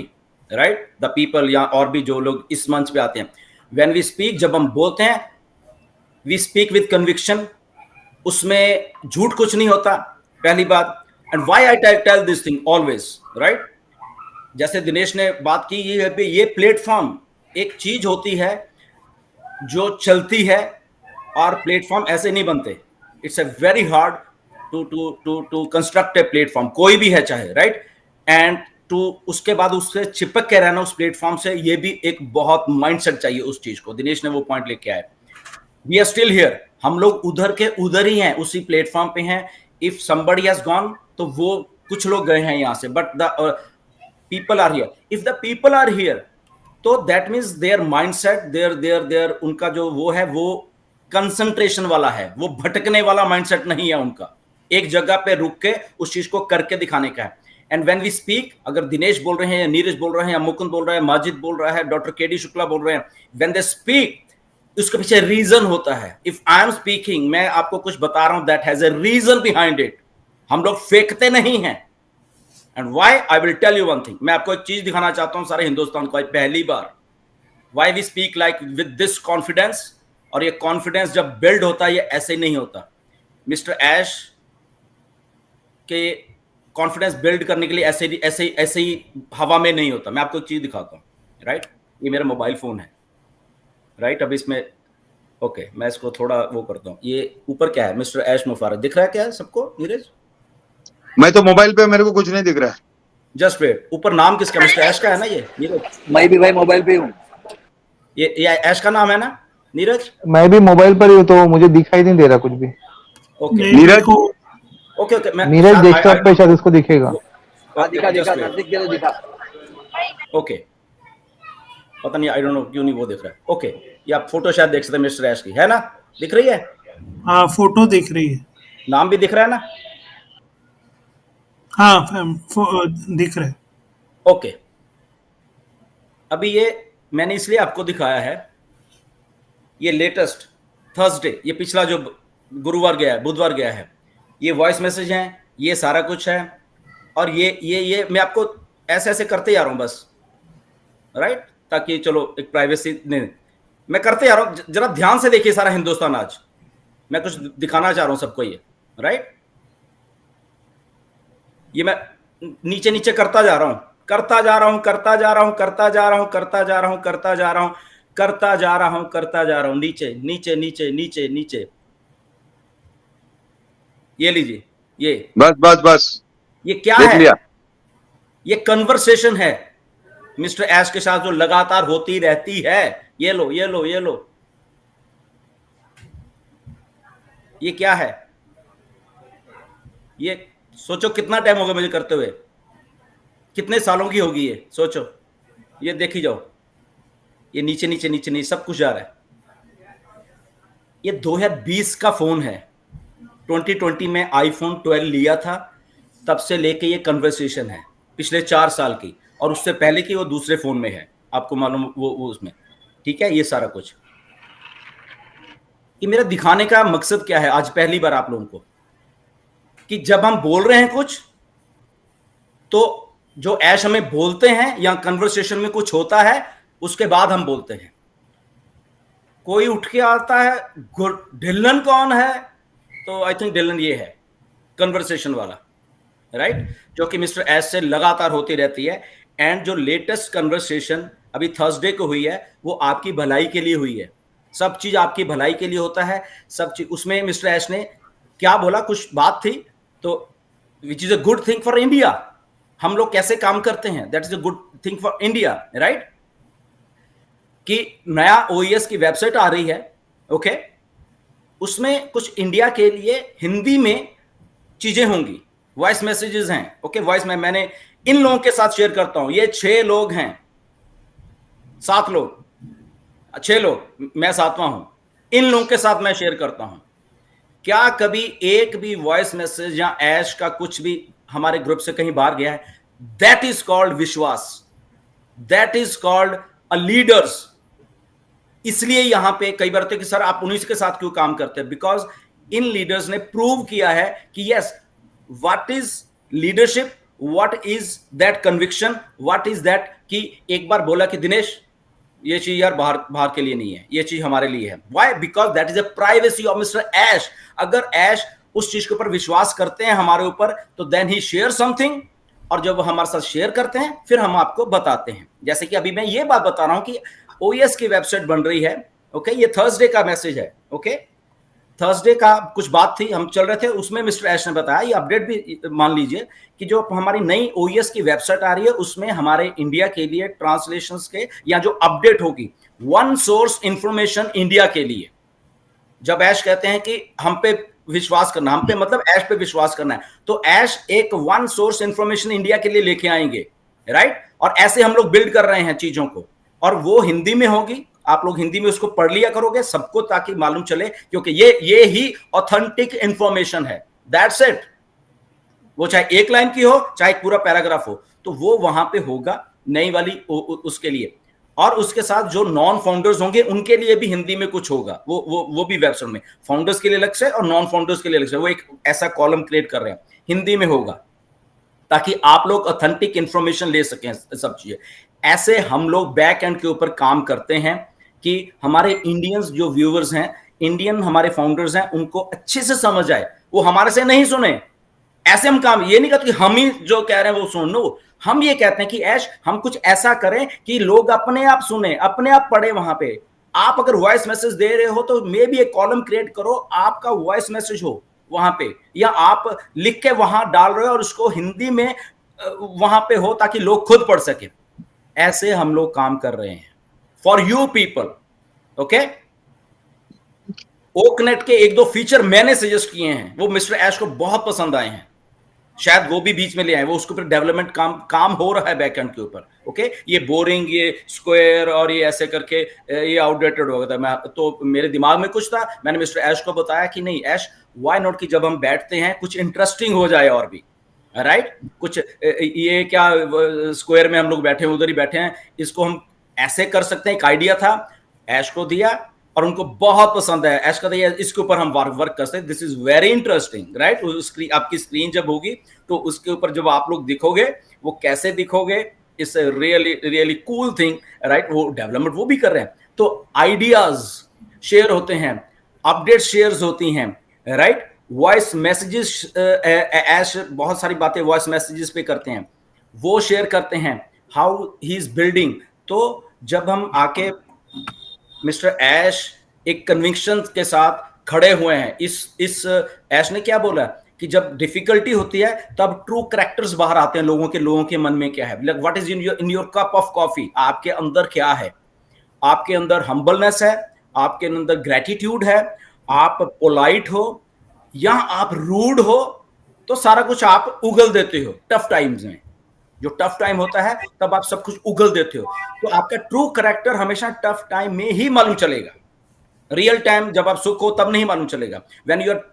right? The people या और भी जो लोग इस मंच पे आते हैं, when we speak, जब हम बोलते हैं, we speak with conviction, उसमें झूठ कुछ नहीं होता, पहली बात। And why I tell this thing always, right? जैसे दिनेश ने बात की, ये प्लेटफॉर्म एक चीज होती है जो चलती है, और प्लेटफॉर्म ऐसे नहीं बनते। It's a very hard to construct a platform, कोई भी है चाहे, राइट? एंड टू उसके बाद उससे चिपक के रहना उस प्लेटफॉर्म से, ये भी एक बहुत माइंडसेट चाहिए उस चीज को। दिनेश ने वो पॉइंट लेके आए। वी आर स्टिल हियर, हम लोग उधर के उधर ही हैं, उसी प्लेटफॉर्म पे हैं। इफ समबडी हैज गॉन तो वो कुछ लोग गए हैं यहां से, but the people are here. If the people are here तो that means their mindset, their उनका जो वो है वो कंसंट्रेशन वाला है, वो भटकने वाला माइंडसेट नहीं है उनका, एक जगह पे रुक के उस चीज को करके दिखाने का है। एंड व्हेन वी स्पीक, अगर दिनेश बोल रहे हैं या नीरज बोल रहे हैं या मुकुंद बोल रहा है, माजिद बोल रहा है, डॉक्टर केडी शुक्ला बोल रहे हैं, व्हेन दे स्पीक उसके पीछे रीजन होता है। इफ आई एम स्पीकिंग, मैं आपको कुछ बता रहा हूं, that has a reason behind it. हम लोग फेंकते नहीं हैं। And why, I will tell you one thing. मैं आपको एक चीज दिखाना चाहता हूं सारे हिंदुस्तान को, पहली बार why we speak like with this confidence. और ये कॉन्फिडेंस जब बिल्ड होता है ये ऐसे नहीं होता। मिस्टर ऐश के कॉन्फिडेंस बिल्ड करने के लिए ऐसे ही हवा में नहीं होता। मैं आपको एक चीज दिखाता हूं, राइट। ये मेरा मोबाइल फोन है, राइट। अब इसमें ओके, मैं इसको थोड़ा वो करता हूं। ये ऊपर क्या है, मिस्टर ऐश मुफारक दिख रहा है क्या है सबको? नीरज, मैं तो मोबाइल पे, मेरे को कुछ नहीं दिख रहा है। जस्ट वेट, ऊपर नाम किसका? मिस्टर ऐश का है ना ये नीरज? मैं भी भाई मोबाइल पे हूँ। ये ऐश का नाम है ना नीरज? मैं भी मोबाइल पर ही हूँ तो मुझे दिखाई नहीं दे रहा कुछ भी। ओके नहीं, नीरज मेरे को ओके ओके, मैं नीरज डेस्कटॉप पे शायद इसको दिखेगा। हाँ दिखा दिखा, नजदीक गया तो दिखा। ओके, पता नहीं, आई डोंट नो क्यों नहीं वो दिख रहा है। ओके, ये आप फोटो शायद देख सकते हैं मिस्टर ऐश की, है ना? दिख रही है? हाँ, फोटो दिख रही है। नाम भी दिख रहा है ना? हाँ, दिख रहा है। ओके, अभी ये मैंने इसलिए आपको दिखाया है, ये लेटेस्ट थर्सडे, ये पिछला जो गुरुवार गया है, बुधवार गया है, ये वॉइस मैसेज हैं, ये सारा कुछ है। और ये मैं आपको ऐसे ऐसे करते जा रहा हूं बस, राइट, ताकि चलो एक प्राइवेसी नहीं, मैं करते जा रहा हूं। जरा ध्यान से देखिए सारा हिंदुस्तान, आज मैं कुछ दिखाना चाह रहा हूं सबको, ये राइट। ये मैं नीचे नीचे करता जा रहा हूं, करता जा रहा हूं, करता जा रहा हूं, करता जा रहा हूं, करता जा रहा हूं, करता जा रहा हूं, करता जा रहा हूं, करता जा रहा हूं, नीचे नीचे नीचे नीचे नीचे। ये लीजिए, ये बस बस बस, ये क्या देख है? लिया। ये कन्वर्सेशन है मिस्टर ऐश के साथ जो लगातार होती रहती है। ये लो ये लो ये लो, ये क्या है? ये सोचो कितना टाइम हो गया मुझे करते हुए, कितने सालों की होगी ये, सोचो। ये देखी जाओ, ये नीचे नीचे नीचे नीचे सब कुछ जा रहा है। ये 2020 का फोन है, 2020 में आईफोन 12 लिया था, तब से लेके ये कन्वर्सेशन है पिछले 4 साल की। और उससे पहले की वो दूसरे फोन में है, आपको मालूम, वो उसमें, ठीक है। ये सारा कुछ, ये मेरा दिखाने का मकसद क्या है आज पहली बार आप लोगों को, कि जब हम बोल रहे हैं कुछ, तो जो ऐश हमें बोलते हैं या कन्वर्सेशन में कुछ होता है, उसके बाद हम बोलते हैं। कोई उठ के आता है, ढिल्लन कौन है? तो आई थिंक ढिल्लन ये है कन्वर्सेशन वाला, राइट, जो कि मिस्टर एस से लगातार होती रहती है। एंड जो लेटेस्ट कन्वर्सेशन अभी थर्सडे को हुई है, वो आपकी भलाई के लिए हुई है। सब चीज आपकी भलाई के लिए होता है, सब चीज। उसमें मिस्टर एस ने क्या बोला, कुछ बात थी, तो which is a good thing for India. हम लोग कैसे काम करते हैं, that is a good thing for India, right. कि नया ओईएस की वेबसाइट आ रही है, ओके, उसमें कुछ इंडिया के लिए हिंदी में चीजें होंगी, वॉइस मैसेजेस हैं, ओके। वॉइस में मैंने इन लोगों के साथ शेयर करता हूं, ये 6 लोग हैं, 7 लोग, 6 लोग, मैं 7वां हूं। इन लोगों के साथ मैं शेयर करता हूं। क्या कभी एक भी वॉइस मैसेज या ऐश का कुछ भी हमारे ग्रुप से कहीं बाहर गया है? दैट इज कॉल्ड विश्वास, that is called a leaders. इसलिए यहां पे कई बार होते कि सर आप उन्हीं के साथ क्यों काम करते हैं? बिकॉज इन लीडर्स ने प्रूव किया है कि yes, what is leadership, what is that conviction, what is that, कि एक बार बोला कि दिनेश ये चीज यार बाहर के लिए नहीं है, ये चीज हमारे लिए है। Why? Because that is a privacy of mister Ash. अगर ऐश उस चीज के ऊपर विश्वास करते हैं हमारे ऊपर, तो देन ही शेयर समथिंग, और जब वो हमारे साथ शेयर करते हैं फिर हम आपको बताते हैं। जैसे कि अभी मैं ये बात बता रहा हूं कि ओएस की वेबसाइट बन रही है, ओके। ये थर्सडे का मैसेज है, ओके। थर्सडे का कुछ बात थी, हम चल रहे थे, उसमें मिस्टर ऐश ने बताया, ये अपडेट भी मान लीजिए कि जो हमारी नई ओईएस की वेबसाइट आ रही है उसमें हमारे इंडिया के लिए ट्रांसलेशंस के या जो अपडेट होगी, वन सोर्स इंफॉर्मेशन इंडिया के लिए। जब ऐश कहते हैं कि हम पे विश्वास करना, हम पे मतलब ऐश पे विश्वास करना है, तो ऐश एक वन सोर्स इंफॉर्मेशन इंडिया के लिए लेके आएंगे, राइट। और ऐसे हम लोग बिल्ड कर रहे हैं चीजों को, और वो हिंदी में होगी, आप लोग हिंदी में उसको पढ़ लिया करोगे सबको, ताकि मालूम चले, क्योंकि ये ही ऑथेंटिक इंफॉर्मेशन है, दैट्स इट। वो चाहे एक लाइन की हो चाहे पूरा पैराग्राफ हो, तो वो वहां पे होगा नई वाली उसके लिए। और उसके साथ जो नॉन फाउंडर्स होंगे उनके लिए भी हिंदी में कुछ होगा, वो भी वेबसाइट में, फाउंडर्स के लिए अलग से और नॉन फाउंडर्स के लिए अलग से, वो एक ऐसा कॉलम क्रिएट कर रहे हैं, हिंदी में होगा, ताकि आप लोग ऑथेंटिक इंफॉर्मेशन ले सकें सब चीजें। ऐसे हम लोग बैक एंड के ऊपर काम करते हैं कि हमारे इंडियंस जो व्यूअर्स हैं, इंडियन हमारे फाउंडर्स हैं, उनको अच्छे से समझ आए, वो हमारे से नहीं सुने। ऐसे हम काम ये नहीं कहते कि हम ही जो कह रहे हैं वो सुन लो, हम ये कहते हैं कि ऐश हम कुछ ऐसा करें कि लोग अपने आप सुने, अपने आप पढ़े। वहां पे आप अगर वॉइस मैसेज दे रहे हो तो मे भी एक कॉलम क्रिएट करो, आपका वॉइस मैसेज हो वहां पे, या आप लिख के वहां डाल रहे हो और उसको हिंदी में वहां पे हो ताकि लोग खुद पढ़ सके। ऐसे हम लोग काम कर रहे हैं फॉर यू पीपल, ओके। ओकनेट के एक दो फीचर मैंने सजेस्ट किए हैं, वो मिस्टर ऐश को बहुत पसंद आए हैं, शायद वो भी बीच में ले आए, वो उसके ऊपर डेवलपमेंट काम हो रहा है बैकएंड के ऊपर, ओके। ये बोरिंग, ये स्क्वायर और ये ऐसे करके ये आउटडेटेड हो गया था। मैं तो मेरे दिमाग में कुछ था, मैंने मिस्टर ऐश को बताया कि नहीं ऐश, व्हाई नॉट कि जब हम बैठते हैं कुछ इंटरेस्टिंग हो जाए और भी, राइट। कुछ ये क्या स्क्वायर में हम लोग बैठे हैं, उधर ही बैठे हैं, इसको हम ऐसे कर सकते हैं। एक आइडिया था, ऐश को दिया और उनको बहुत पसंद है। ऐश कहता है इसके ऊपर हम वर्क कर सकते हैं, this is very interesting, right. आपकी स्क्रीन जब होगी तो उसके ऊपर जब आप लोग दिखोगे, वो कैसे दिखोगे, it's really really cool thing, right. वो डेवलपमेंट वो भी कर रहे हैं, तो आइडियाज शेयर होते हैं, अपडेट शेयर्स होती हैं, राइट। वॉइस मैसेजेस, ऐश बहुत सारी बातें वॉइस मैसेजेस पे करते हैं, वो शेयर करते हैं, हाउ ही इज बिल्डिंग। तो जब हम आके मिस्टर ऐश एक कन्विक्शन के साथ खड़े हुए हैं, इस ऐश ने क्या बोला कि जब डिफिकल्टी होती है तब ट्रू कैरेक्टर्स बाहर आते हैं, लोगों के मन में क्या है, like what is in your cup of coffee, आपके अंदर क्या है। आपके अंदर हम्बलनेस है, आपके अंदर ग्रेटिट्यूड है, आप पोलाइट हो या आप रूड हो, तो सारा कुछ आप उगल देते हो टफ टाइम्स में। जो टफ टाइम होता है तब आप सब कुछ उगल देते हो, तो आपका ट्रू कैरेक्टर हमेशा टफ टाइम में ही मालूम चलेगा। रियल टाइम जब आप सुख हो तब नहीं मालूम चलेगा। व्हेन यू आर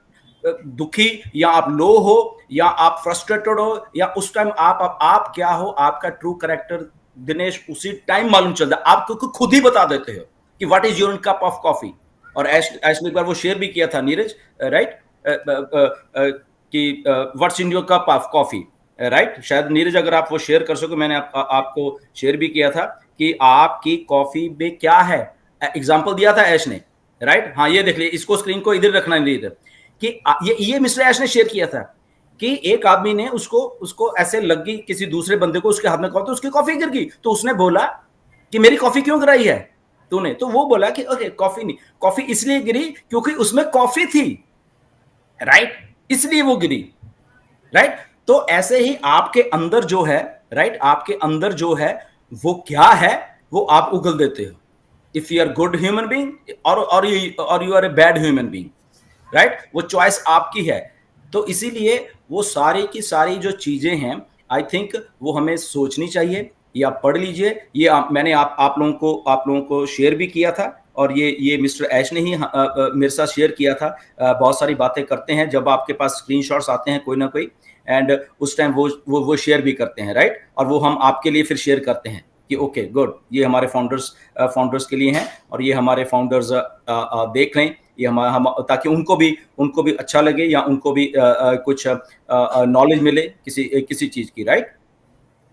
दुखी या आप लो हो या आप फ्रस्ट्रेटेड हो या उस टाइम आप क्या हो, आपका ट्रू कैरेक्टर दिनेश उसी टाइम मालूम चलता है, आपको खुद ही बता देते हो कि what is your cup of coffee. और ऐश ने एक बार वो शेयर भी किया था नीरज, राइट, कि what's in your cup of coffee, right. शायद नीरज अगर आप वो शेयर कर सको, मैंने आपको शेयर भी किया था कि आपकी कॉफी में क्या है, एग्जांपल दिया था ऐश ने, राइट। हाँ ये देख लीजिए, इसको स्क्रीन को इधर रखना नहीं इधर, कि ये मिस्टर ऐश ने शेयर किया था कि एक आदमी ने उसको ऐसे लग गई किसी दूसरे बंदे को, उसके हाथ में कॉफी, तो उसकी कॉफी गिर गई, तो उसने बोला कि मेरी कॉफी क्यों गिराई है तूने, तो वो बोला कि ओके कॉफी नहीं, कॉफी इसलिए गिरी क्योंकि उसमें कॉफी थी, राइट, इसलिए वो गिरी, राइट। तो ऐसे ही आपके अंदर जो है, राइट, आपके अंदर जो है वो क्या है वो आप उगल देते हो। If you are good human being और you are a bad human being, right, वो चॉइस आपकी है। तो इसीलिए वो सारी की सारी जो चीजें हैं, आई थिंक वो हमें सोचनी चाहिए। या पढ़ लीजिए, ये मैंने आप लोगों को शेयर भी किया था, और ये मिस्टर ऐश ने ही मेरे साथ शेयर किया था। बहुत सारी बातें करते हैं जब आपके पास स्क्रीनशॉट्स आते हैं कोई ना कोई, एंड उस टाइम वो शेयर भी करते हैं, राइट। और वो हम आपके लिए फिर शेयर करते हैं कि ओके गुड, ये हमारे फाउंडर्स के लिए हैं और ये हमारे फाउंडर्स देख लें, ये हम ताकि उनको भी अच्छा लगे या उनको भी कुछ नॉलेज मिले किसी चीज की, राइट।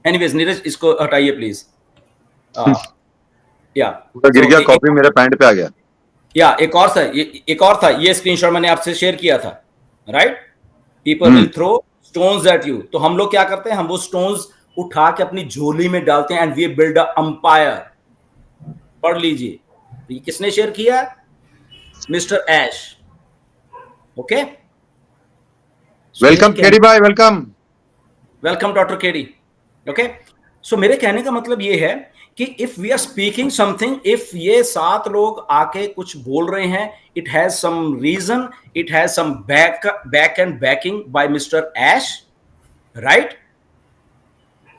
एनीवेज नीरज इसको हटाइए प्लीज। या गिर गया, कॉपी मेरे पैंट पे आ गया। या एक और था ये स्क्रीनशॉट मैंने आपसे शेयर किया था, right. People will throw stones at you, तो हम लोग क्या करते हैं, हम वो स्टोन्स उठा के अपनी झोली में डालते हैं, and we build a empire. पढ़ लीजिए, ये किसने शेयर किया, mister Ash, okay, welcome KD भाई, welcome. Welcome doctor KD. Okay, so मेरे कहने का मतलब ये है कि if we are speaking something, if ये 7 लोग आके कुछ बोल रहे हैं, it has some reason, it has some back end backing by mister Ash, right?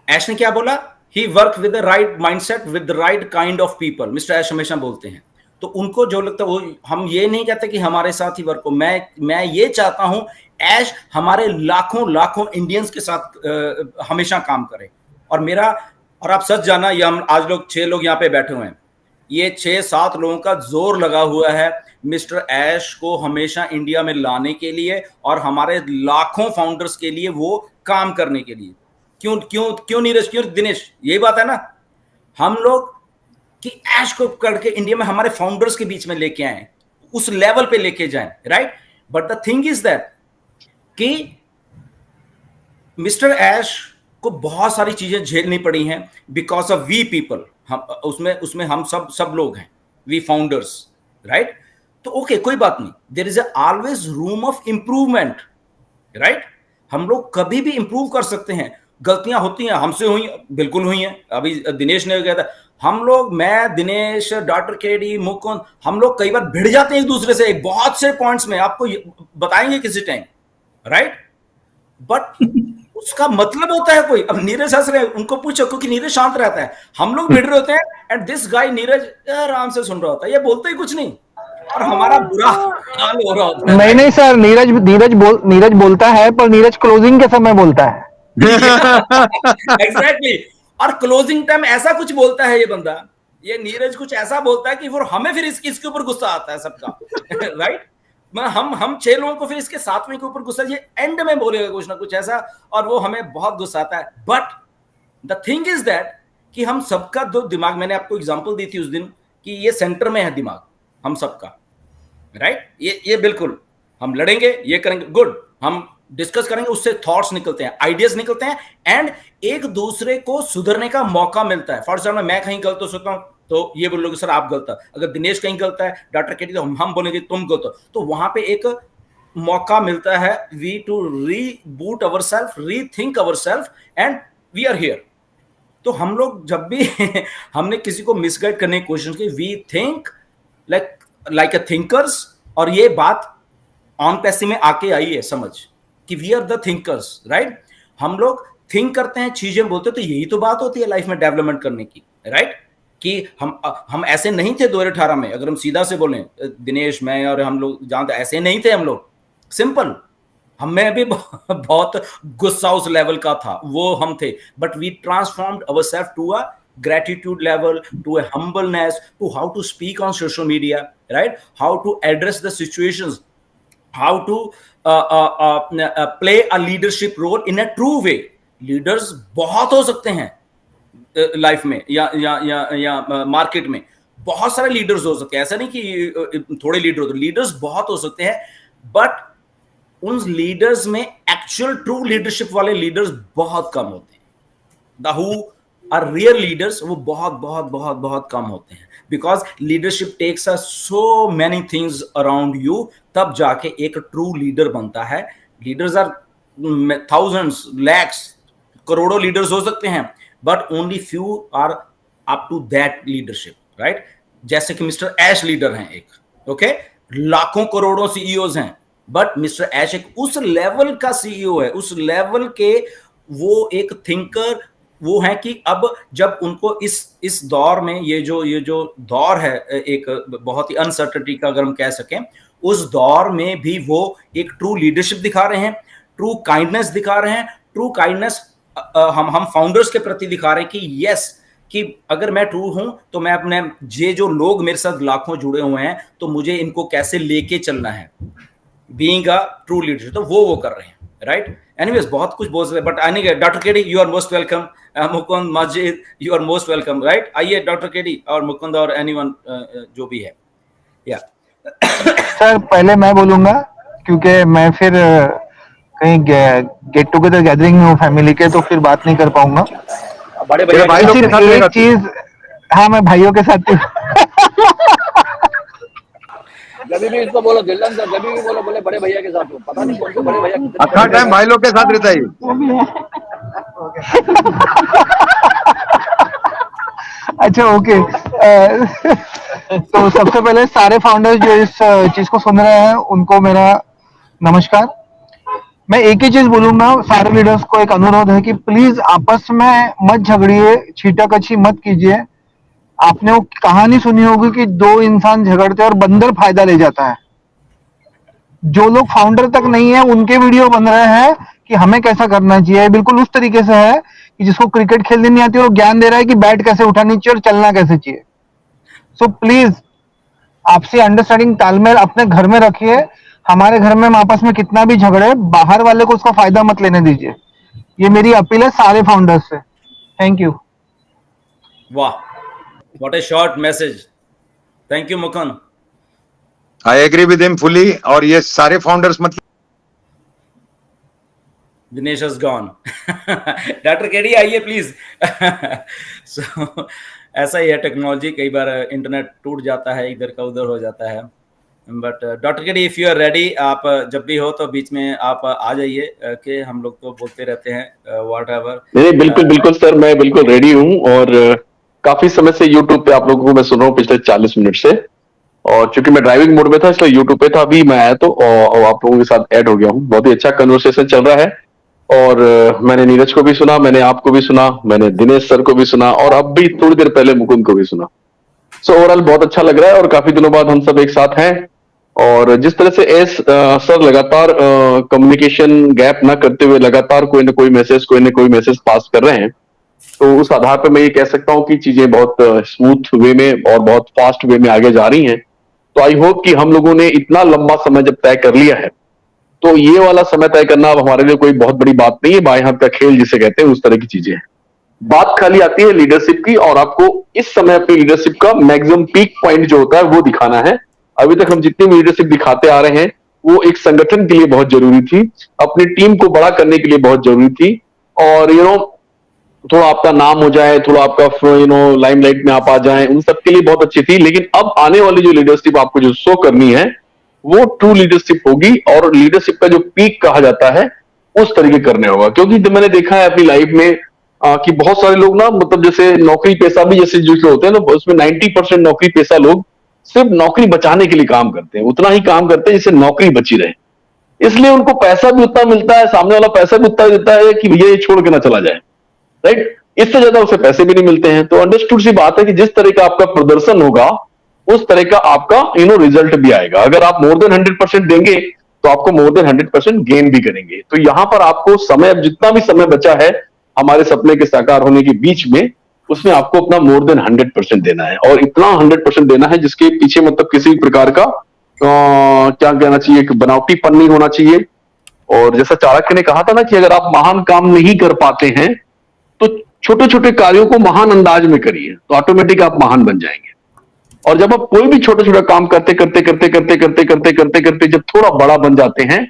Ash ने क्या बोला? He work with the right mindset with the right kind of people, mister Ash हमेशा बोलते हैं। तो उनको जो लगता है वो, हम ये नहीं कहते कि हमारे साथ ही वर्क हो, मैं ये चाहता हूं ऐश हमारे लाखों लाखों इंडियंस के साथ हमेशा काम करे। और आप सच जाना, ये हम आज लोग 6 लोग यहाँ पे बैठे हुए हैं, ये 6-7 लोगों का जोर लगा हुआ है मिस्टर ऐश को हमेशा इंडिया में लाने के लिए और हमारे लाखों फाउंडर्स के लिए वो काम करने के लिए। क्यों क्यों क्यों नीरज, क्यों दिनेश? यही बात है ना, हम लोग कि ऐश को करके इंडिया में हमारे फाउंडर्स के बीच में लेके आए, उस लेवल पे लेके जाएं, right? But the thing is that कि मिस्टर ऐश को बहुत सारी चीजें झेलनी पड़ी हैं बिकॉज ऑफ वी पीपल। हम उसमें हम सब लोग हैं, वी फाउंडर्स, राइट? तो ओके, कोई बात नहीं, there is always room of improvement, right? हम लोग कभी भी इंप्रूव कर सकते हैं। गलतियां होती हैं, हमसे हुई, बिल्कुल हुई हैं। अभी दिनेश ने कहा था, हम लोग, मैं, दिनेश, डॉक्टर केडी, मुकुंद, हम लोग कई बार भिड़ जाते हैं एक दूसरे से बहुत से पॉइंट्स में, आपको बताएंगे किसी टाइम, राइट? बट उसका मतलब होता है कोई, अब नीरज हंस रहे हैं, उनको पूछो, क्योंकि नीरज शांत रहता है, हम लोग भिड़ रहे होते हैं एंड दिस गाय नीरज आराम से सुन रहा होता है, ये बोलते ही कुछ नहीं और हमारा बुरा हाल हो रहा होता है। नहीं सर, नीरज बोलता है, पर नीरज क्लोजिंग के समय बोलता है। एग्जैक्टली, और क्लोजिंग टाइम ऐसा कुछ बोलता है ये बंदा, ये नीरज कुछ ऐसा बोलता है कि फिर हमें फिर इसके ऊपर गुस्सा आता है सबका, राइट? हम 6 लोगों को फिर इसके 7वें के ऊपर गुस्सा, ये एंड में बोलेगा कुछ ना कुछ ऐसा, और वो हमें बहुत गुस्सा आता है। But the thing is that कि हम सबका दो दिमाग, मैंने आपको एग्जांपल दी थी उस दिन कि ये सेंटर में है दिमाग हम सबका, राइट? ये बिल्कुल, हम लड़ेंगे, ये करेंगे, गुड, हम डिस्कस करेंगे, उससे थॉट्स निकलते हैं, आइडियाज निकलते हैं एंड एक दूसरे को सुधरने का मौका मिलता है। फॉर एग्जाम्पल, मैं कहीं गलत हो सकता हूं तो ये बोलोगे सर आप गलत है, अगर दिनेश कहीं गलत है, डॉक्टर केटी, तो हम बोलेंगे तुम गलत हो। तो वहां पे एक मौका मिलता है we to reboot ourselves, rethink ourselves and we are here. तो हम लोग जब भी हमने किसी को मिसगाइड करने की कोशिश की, we think like a thinkers, और ये बात ऑन पैसे में आके आई है समझ कि we are the thinkers, right? हम लोग थिंक करते हैं, चीजें बोलते हैं, तो यही तो बात होती है लाइफ में डेवलपमेंट करने की, राइट? कि हम ऐसे नहीं थे 2018 में, अगर हम सीधा से बोलें, दिनेश, मैं और हम लोग जानते, ऐसे नहीं थे हम लोग, सिंपल। हमें भी बहुत गुस्सा उस लेवल का था, वो हम थे, but we transformed ourselves to a gratitude level, to a humbleness, to how to speak on social media, right? How to address the situations, how to play a leadership role in a true way. Leaders बहुत हो सकते हैं life में या market में, बहुत सारे leaders हो सकते हैं, ऐसा नहीं कि थोड़े लीडर होते, लीडर्स बहुत हो सकते हैं, बट उन लीडर्स में एक्चुअल ट्रू लीडरशिप वाले लीडर्स बहुत कम होते हैं। The who are real leaders वो बहुत बहुत बहुत बहुत कम होते हैं, because leadership takes us so many things around you, तब जाके एक ट्रू लीडर बनता है। लीडर्स आर थाउजेंड्स, लैक्स, करोड़ों लीडर्स हो सकते हैं, but only few are up to that leadership, right? जैसे कि मिस्टर ऐश लीडर हैं एक, ओके, लाखों करोड़ों सीईओज हैं, बट मिस्टर ऐश एक उस लेवल का सीईओ है, उस लेवल के वो एक थिंकर वो है कि अब जब उनको इस दौर में, ये जो दौर है एक बहुत ही अनसर्टेनिटी का अगर हम कह सकें, उस दौर में भी वो एक ट्रू लीडरशिप दिखा रहे हैं, ट्रू काइंडनेस दिखा रहे हैं। ट्रू काइंडनेस हम फाउंडर्स के प्रति दिखा रहे हैं कि यस, कि अगर मैं ट्रू हूं तो मैं अपने जो लोग मेरे साथ लाखों जुड़े हुए हैं, तो मुझे इनको कैसे लेके चलना है, बीइंग अ ट्रू लीडर, तो वो कर रहे हैं, राइट? एनीवेज, बहुत कुछ बोल सकते हैं, बट आने doctor KD, you are most welcome. Mukund, मस्जिद, you are most welcome, right? आइए डॉक्टर केडी और मुकुंद और एनीवन जो भी है, या सर पहले मैं बोलूंगा, क्योंकि मैं फिर कहीं गेट टुगेदर गैदरिंग में हूँ फैमिली के, तो फिर बात नहीं कर पाऊंगा। बड़े भाई लोग के साथ सिर्फ रहेगा एक चीज, हाँ मैं भाइयों के साथ कभी भी इसको बोलो दिल्लन सर, कभी भी बोलो, बोले बड़े भैया के साथ हो, पता नहीं कौन से बड़े भैया, कितने अच्छा बड़े भैया टाइम भाई लोग के साथ रहता है ये। वो भी है। अच्छा ओके। तो सबसे पहले सारे फाउंडर्स जो इस चीज को सुन रहे हैं उनको मेरा नमस्कार। मैं एक ही चीज बोलूंगा, सारे लीडर्स को एक अनुरोध है कि प्लीज आपस में मत झगड़िए, छीटाकछी मत कीजिए। आपने वो कहानी सुनी होगी कि दो इंसान झगड़ते हैं और बंदर फायदा ले जाता है। जो लोग फाउंडर तक नहीं है उनके वीडियो बन रहे हैं कि हमें कैसा करना चाहिए, बिल्कुल उस तरीके से है कि जिसको क्रिकेट खेलनी नहीं आती वो ज्ञान दे रहा है कि बैट कैसे उठानी चाहिए और चलना कैसे चाहिए। सो प्लीज आपसी अंडरस्टैंडिंग तालमेल अपने घर में रखिए। हमारे घर में हम आपस में कितना भी झगड़े, बाहर वाले को उसका फायदा मत लेने दीजिए। ये मेरी अपील है सारे फाउंडर्स से। Thank you. वाह, what a short message. Thank you Mukund. I agree with him fully. और ये सारे फाउंडर्स मतलब Dinesh has gone। Doctor KD आइए प्लीज। सो ऐसा ही है टेक्नोलॉजी, कई बार इंटरनेट टूट जाता है, इधर का उधर हो जाता है। But doctor KD if you are ready, आप जब भी हो तो बीच में आप आ जाइए, कि हम लोग तो बोलते रहते हैं व्हाट एवर। नहीं बिल्कुल बिल्कुल सर, मैं बिल्कुल रेडी हूँ। और काफी समय से यूट्यूब पे आप लोगों को मैं सुन रहा हूँ पिछले 40 मिनट से, और चूंकि मैं ड्राइविंग मोड में था इसलिए यूट्यूब पे था, अभी मैं आया तो और आप लोगों के साथ ऐड हो गया हूँ। बहुत ही अच्छा कन्वर्सेशन चल रहा है। और मैंने नीरज को भी सुना, मैंने आपको भी सुना, मैंने दिनेश सर को भी सुना, और अब भी थोड़ी देर पहले मुकुंद को भी सुना। सो ओवरऑल बहुत अच्छा लग रहा है और काफी दिनों बाद हम सब एक साथ हैं। और जिस तरह से एस सर लगातार कम्युनिकेशन गैप ना करते हुए लगातार कोई ना कोई मैसेज पास कर रहे हैं, तो उस आधार पर मैं ये कह सकता हूँ कि चीजें बहुत स्मूथ वे में और बहुत फास्ट वे में आगे जा रही हैं। तो आई होप कि हम लोगों ने इतना लंबा समय जब तय कर लिया है, तो ये वाला समय तय करना अब हमारे लिए कोई बहुत बड़ी बात नहीं है। बाएं हाथ का खेल जिसे कहते हैं, उस तरह की चीजें हैं। बात खाली आती है लीडरशिप की, और आपको इस समय अपनी लीडरशिप का मैक्सिमम पीक पॉइंट जो होता है वो दिखाना है। अभी तक हम जितनी भी लीडरशिप दिखाते आ रहे हैं वो एक संगठन के लिए बहुत जरूरी थी, अपनी टीम को बड़ा करने के लिए बहुत जरूरी थी, और थोड़ा आपका नाम हो जाए, थोड़ा आपका लाइमलाइट में आप आ जाएं, उन सब के लिए बहुत अच्छी थी। लेकिन अब आने वाली जो लीडरशिप आपको जो शो करनी है वो ट्रू लीडरशिप होगी, और लीडरशिप का जो पीक कहा जाता है उस तरीके करने होगा। क्योंकि जब मैंने देखा है अपनी लाइफ में कि बहुत सारे लोग ना, मतलब जैसे नौकरी पेशा भी जैसे जो होते हैं ना, उसमें 90% नौकरी पेशा लोग सिर्फ नौकरी बचाने के लिए काम करते हैं, उतना ही काम करते हैं जिससे नौकरी बची रहे। इसलिए उनको पैसा भी उतना मिलता है, सामने वाला पैसा भी उतना देता है कि भैया ये छोड़ के ना चला जाए, राइट। इससे ज्यादा उसे पैसे भी नहीं मिलते हैं। तो अंडरस्टूड सी बात है कि जिस तरह का आपका प्रदर्शन होगा उस तरह का आपका रिजल्ट भी आएगा। अगर आप मोर देन 100% देंगे तो आपको मोर देन 100% गेन भी करेंगे। तो यहां पर आपको समय, जितना भी समय बचा है हमारे सपने के साकार होने के बीच में, उसमें आपको अपना मोर देन 100% देना है, और इतना 100% देना है जिसके पीछे मतलब किसी प्रकार का क्या कहना चाहिए, एक बनावटीपन नहीं होना चाहिए। और जैसा चाणक्य ने कहा था ना कि अगर आप महान काम नहीं कर पाते हैं तो छोटे छोटे कार्यों को महान अंदाज में करिए, तो ऑटोमेटिक आप महान बन जाएंगे। और जब आप कोई भी छोटा छोटा काम करते करते करते करते करते करते करते करते जब थोड़ा बड़ा बन जाते हैं,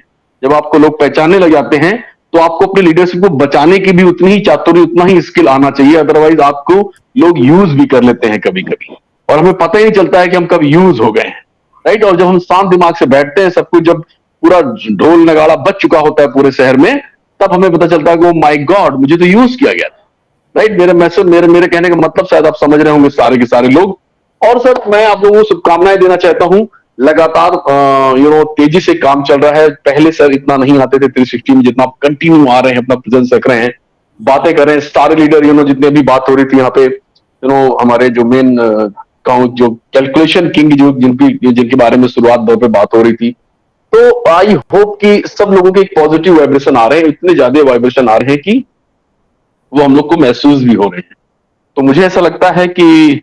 जब आपको लोग पहचानने लग जाते हैं, तो आपको अपनी लीडरशिप को बचाने की भी उतनी ही चातुर्य, उतना ही स्किल आना चाहिए। अदरवाइज आपको लोग यूज भी कर लेते हैं कभी कभी, और हमें पता ही नहीं चलता है कि हम कब यूज हो गए हैं, राइट। और जब हम शांत दिमाग से बैठते हैं, सब कुछ जब पूरा ढोल नगाड़ा बज चुका होता है पूरे शहर में, तब हमें पता चलता है कि ओ माय गॉड, मुझे तो यूज किया गया था, राइट। मेरे मैसेज, मेरे कहने का मतलब शायद आप समझ रहे होंगे सारे के सारे लोग। और सर मैं आप लोगों को शुभकामनाएं देना चाहता हूं। लगातार तेजी से काम चल रहा है। पहले सर इतना नहीं आते थे 360 में, जितना आप कंटिन्यू आ रहे हैं, अपना प्रेजेंस रख रहे हैं, बातें कर रहे हैं। सारे लीडर जितने भी बात हो रही थी यहाँ पे, हमारे जो मेन जो कैलकुलेशन किंग जो जिनके बारे में शुरुआत दौर पे बात हो रही थी, तो आई होप कि सब लोगों के एक पॉजिटिव वाइब्रेशन आ रहे हैं, इतने ज्यादा वाइब्रेशन आ रहे हैं कि वो हम लोग को महसूस भी हो रहे हैं। तो मुझे ऐसा लगता है कि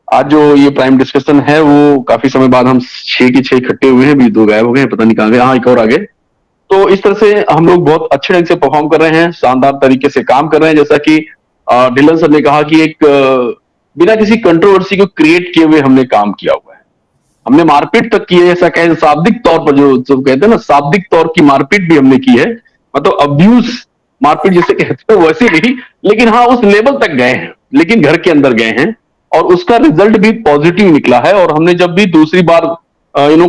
आज जो ये प्राइम डिस्कशन है वो काफी समय बाद हम 6 के 6 इकट्ठे हुए हैं, भी 2 गायब हो गए, पता नहीं कहां गए, हाँ एक और आगे। तो इस तरह से हम लोग बहुत अच्छे ढंग से परफॉर्म कर रहे हैं, शानदार तरीके से काम कर रहे हैं। जैसा कि ढिल्लन सर ने कहा कि एक बिना किसी कंट्रोवर्सी को क्रिएट किए हुए हमने काम किया हुआ है। हमने मारपीट तक की है, ऐसा कहें शाब्दिक तौर पर, जो कहते हैं ना शाब्दिक तौर की मारपीट भी हमने की है, मतलब अब्यूज मारपीट जिसे कहते हैं वैसे नहीं, लेकिन हाँ उस लेवल तक गए हैं, लेकिन घर के अंदर गए हैं, और उसका रिजल्ट भी पॉजिटिव निकला है। और हमने जब भी दूसरी बार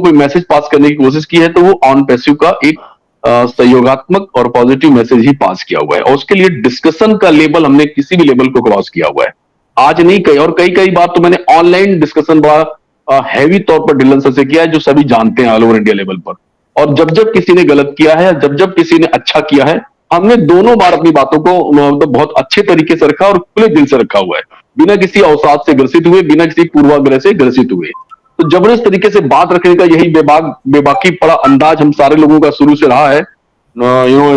कोई मैसेज पास करने की कोशिश की है तो वो ऑन पैसिव का एक सहयोगात्मक और पॉजिटिव मैसेज ही पास किया हुआ है, और उसके लिए डिस्कशन का लेवल हमने किसी भी लेवल को क्रॉस किया हुआ है। आज नहीं कई और कई कई बार तो मैंने ऑनलाइन डिस्कशन बड़ा हैवी तौर पर डिलन सर से किया है, जो सभी जानते हैं ऑल ओवर इंडिया लेवल पर। और जब जब किसी ने गलत किया है, जब जब किसी ने अच्छा किया है, हमने दोनों बार अपनी बातों को मतलब बहुत अच्छे तरीके से रखा और खुले दिल से रखा हुआ है, बिना किसी अवसाद से ग्रसित हुए, बिना किसी पूर्वाग्रह से ग्रसित हुए। तो जबरदस्त तरीके से बात रखने का यही बेबाकी पड़ा अंदाज हम सारे लोगों का शुरू से रहा है।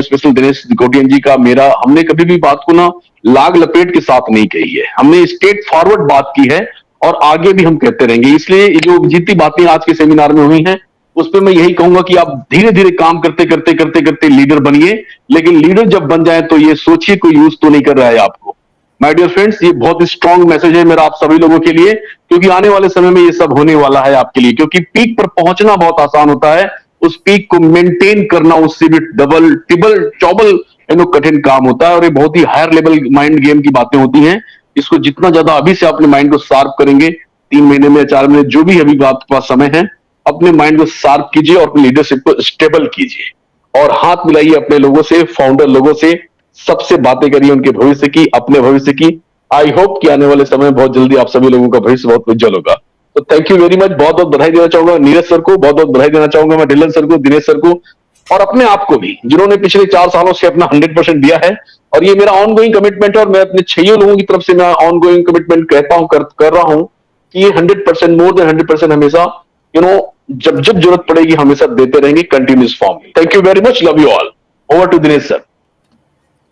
स्पेशल दिनेश कोटियन जी का, मेरा, हमने कभी भी बात को ना लाग लपेट के साथ नहीं कही है, हमने स्ट्रेट फॉरवर्ड बात की है और आगे भी हम कहते रहेंगे। इसलिए ये जो जितनी बातें आज के सेमिनार में हुई हैं उस पर मैं यही कहूंगा कि आप धीरे धीरे काम करते करते करते करते लीडर बनिए, लेकिन लीडर जब बन जाए तो ये सोचिए कोई यूज तो नहीं कर रहा है आपको। माय डियर फ्रेंड्स, ये बहुत ही स्ट्रांग मैसेज है मेरा आप सभी लोगों के लिए, क्योंकि आने वाले समय में ये सब होने वाला है आपके लिए। क्योंकि पीक पर पहुंचना बहुत आसान होता है, उस पीक को मेंटेन करना उससे भी डबल टिबल चौबल कठिन काम होता है, और ये बहुत ही हायर लेवल माइंड गेम की बातें होती हैं। इसको जितना ज्यादा अभी से अपने माइंड को शार्प करेंगे, 3 महीने में 4 महीने जो भी अभी आपके पास समय है, अपने माइंड को शार्प कीजिए और अपनी लीडरशिप को स्टेबल कीजिए और हाथ मिलाइए अपने लोगों से, फाउंडर लोगों से, सबसे बातें करिए उनके भविष्य की, अपने भविष्य की। आई होप कि आने वाले समय में बहुत जल्दी आप सभी लोगों का भविष्य बहुत उज्जवल होगा। तो थैंक यू वेरी मच, बहुत बहुत बधाई देना चाहूंगा नीरज सर को, बहुत बहुत बधाई देना चाहूंगा मैं ढिल्लन सर को, दिनेश सर को, और अपने आप को भी, जिन्होंने पिछले 4 सालों से अपना 100% दिया है। और ये मेरा ऑनगोइंग कमिटमेंट है, और मैं अपने 6 लोगों की तरफ से मैं ऑनगोइंग कमिटमेंट कहता हूं, कर रहा हूं कि ये 100%, मोर देन 100% हमेशा जब जब जरूरत पड़ेगी हमेशा देते रहेंगे कंटिन्यूस फॉर्म में। Thank you very much, love you all. Over to Dinesh sir.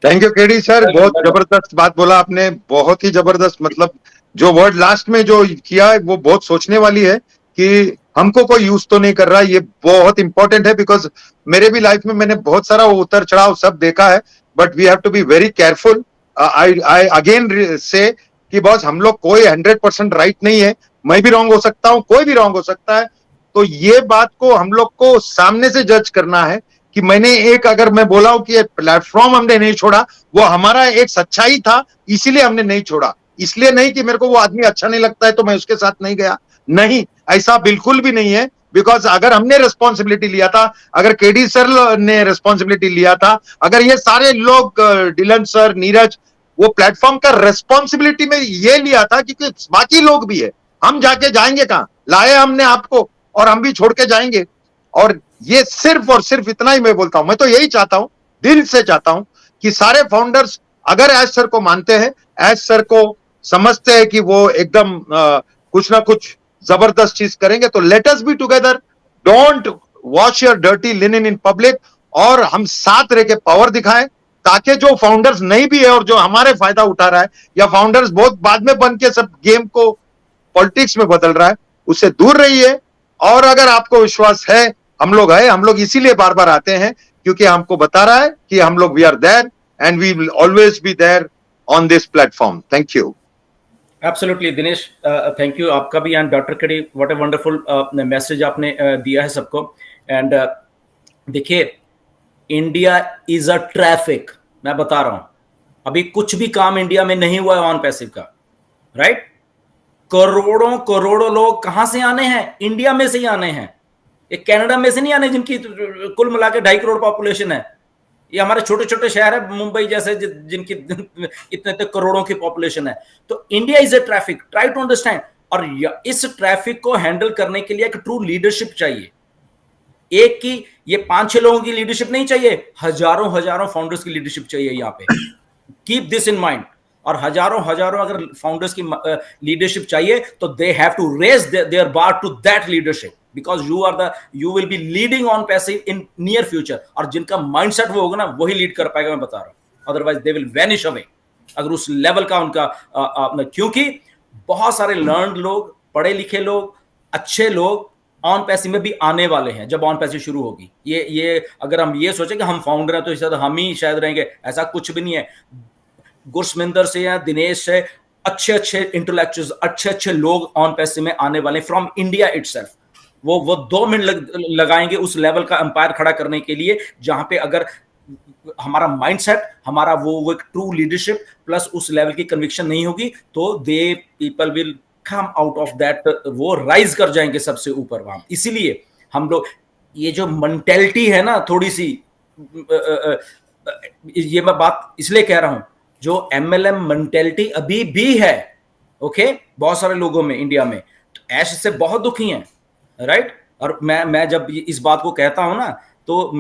Thank you KD sir, बहुत जबरदस्त बात बोला आपने, बहुत ही जबरदस्त। मतलब जो वर्ड लास्ट में जो किया है वो बहुत सोचने वाली है कि हमको कोई यूज तो नहीं कर रहा। ये बहुत इंपॉर्टेंट है, बिकॉज मेरे भी लाइफ में मैंने बहुत सारा उतर चढ़ाव सब देखा है, but we have to be very careful. I again say कि बॉस हम लोग कोई 100% राइट नहीं है, मैं भी रॉन्ग हो सकता हूं, कोई भी रॉन्ग हो सकता है। तो ये बात को हम लोग को सामने से जज करना है कि मैंने एक, अगर मैं बोला हूं कि प्लेटफॉर्म हमने नहीं छोड़ा, वो हमारा एक सच्चाई था, इसीलिए हमने नहीं छोड़ा। इसलिए नहीं कि मेरे को वो आदमी अच्छा नहीं लगता है तो मैं उसके साथ नहीं गया, नहीं, ऐसा बिल्कुल भी नहीं है। बिकॉज अगर हमने रिस्पॉन्सिबिलिटी लिया था, अगर केडी सर ने रिस्पॉन्सिबिलिटी लिया था, अगर ये सारे लोग, डिलन सर, नीरज, वो प्लेटफॉर्म का रिस्पॉन्सिबिलिटी में ये लिया था, क्योंकि बाकी लोग भी है, हम जाके जाएंगे कहां, लाए हमने आपको और हम भी छोड़ के जाएंगे। और ये सिर्फ और सिर्फ इतना ही मैं बोलता हूं, मैं तो यही चाहता हूं, दिल से चाहता हूं कि सारे फाउंडर्स अगर एज सर को मानते हैं, एज सर को समझते हैं कि वो एकदम कुछ ना कुछ जबरदस्त चीज करेंगे, तो late us be together, don't wash your dirty linen in public, और हम साथ रह के पावर दिखाएं, ताकि जो फाउंडर्स नहीं भी है और जो हमारे फायदा उठा रहा है, या फाउंडर्स बहुत बाद में बन के सब गेम को पॉलिटिक्स में बदल रहा है, उससे दूर रहिए। और अगर आपको विश्वास है, हम लोग है, हम लोग इसीलिए बार बार आते हैं क्योंकि हमको बता रहा है कि हम लोग we are there and we will always be there on this platform. Thank you. Absolutely Dinesh, thank you आपका भी, and doctor KD, what a wonderful message आपने दिया है सबको। एंड देखिए, इंडिया इज अ ट्रैफिक, मैं बता रहा हूं, अभी कुछ भी काम इंडिया में नहीं हुआ है ऑन पैसिव का, राइट? करोड़ों करोड़ों लोग कहां से आने हैं? इंडिया में से ही आने हैं, ये कनाडा में से नहीं आने, जिनकी कुल मिला के 2.5 करोड़ पॉपुलेशन है। ये हमारे छोटे छोटे शहर है, मुंबई जैसे, जिनकी इतने करोड़ों की पॉपुलेशन है। तो India is a traffic, try to understand. और इस ट्रैफिक को हैंडल करने के लिए एक ट्रू लीडरशिप चाहिए। एक की, ये 5-6 लोगों की लीडरशिप नहीं चाहिए, हजारों हजारों फाउंडर्स की लीडरशिप चाहिए यहाँ पे। Keep this in mind. और हजारों हजारों अगर फाउंडर्स की लीडरशिप चाहिए, तो they have to raise their bar to that leadership, because you will be leading OnPassive in near future. और जिनका माइंडसेट वो होगा ना, वही लीड कर पाएगा, मैं बता रहा हूं, otherwise they will vanish away, अगर उस लेवल का उनका क्योंकि बहुत सारे लर्नड लोग, पढ़े लिखे लोग, अच्छे लोग ऑन पैसिव में भी आने वाले हैं जब ऑन पैसिव शुरू होगी। ये अगर हम ये सोचें कि हम फाउंडर हैं तो शायद हम ही शायद रहेंगे, ऐसा कुछ भी नहीं है। गुरसमिंदर से या दिनेश से अच्छे अच्छे इंटेलेक्चुअल्स, अच्छे अच्छे लोग ऑन पैसिव में आने वाले फ्रॉम इंडिया इटसेल्फ। वो 2 मिनट लगाएंगे उस लेवल का एम्पायर खड़ा करने के लिए, जहां पे अगर हमारा माइंडसेट, हमारा वो एक ट्रू लीडरशिप प्लस उस लेवल की कन्विक्शन नहीं होगी, तो they people will come out of that, वो राइज कर जाएंगे सबसे ऊपर वहां। इसीलिए हम लोग ये जो मेंटेलिटी है ना थोड़ी सी, ये मैं बात इसलिए कह रहा हूं, जो एमएलएम मेंटेलिटी अभी भी है, ओके, बहुत सारे लोगों में इंडिया में, तो ऐश इससे बहुत दुखी हैं, राइट। और मैं जब इस बात को कहता हूं ना, तो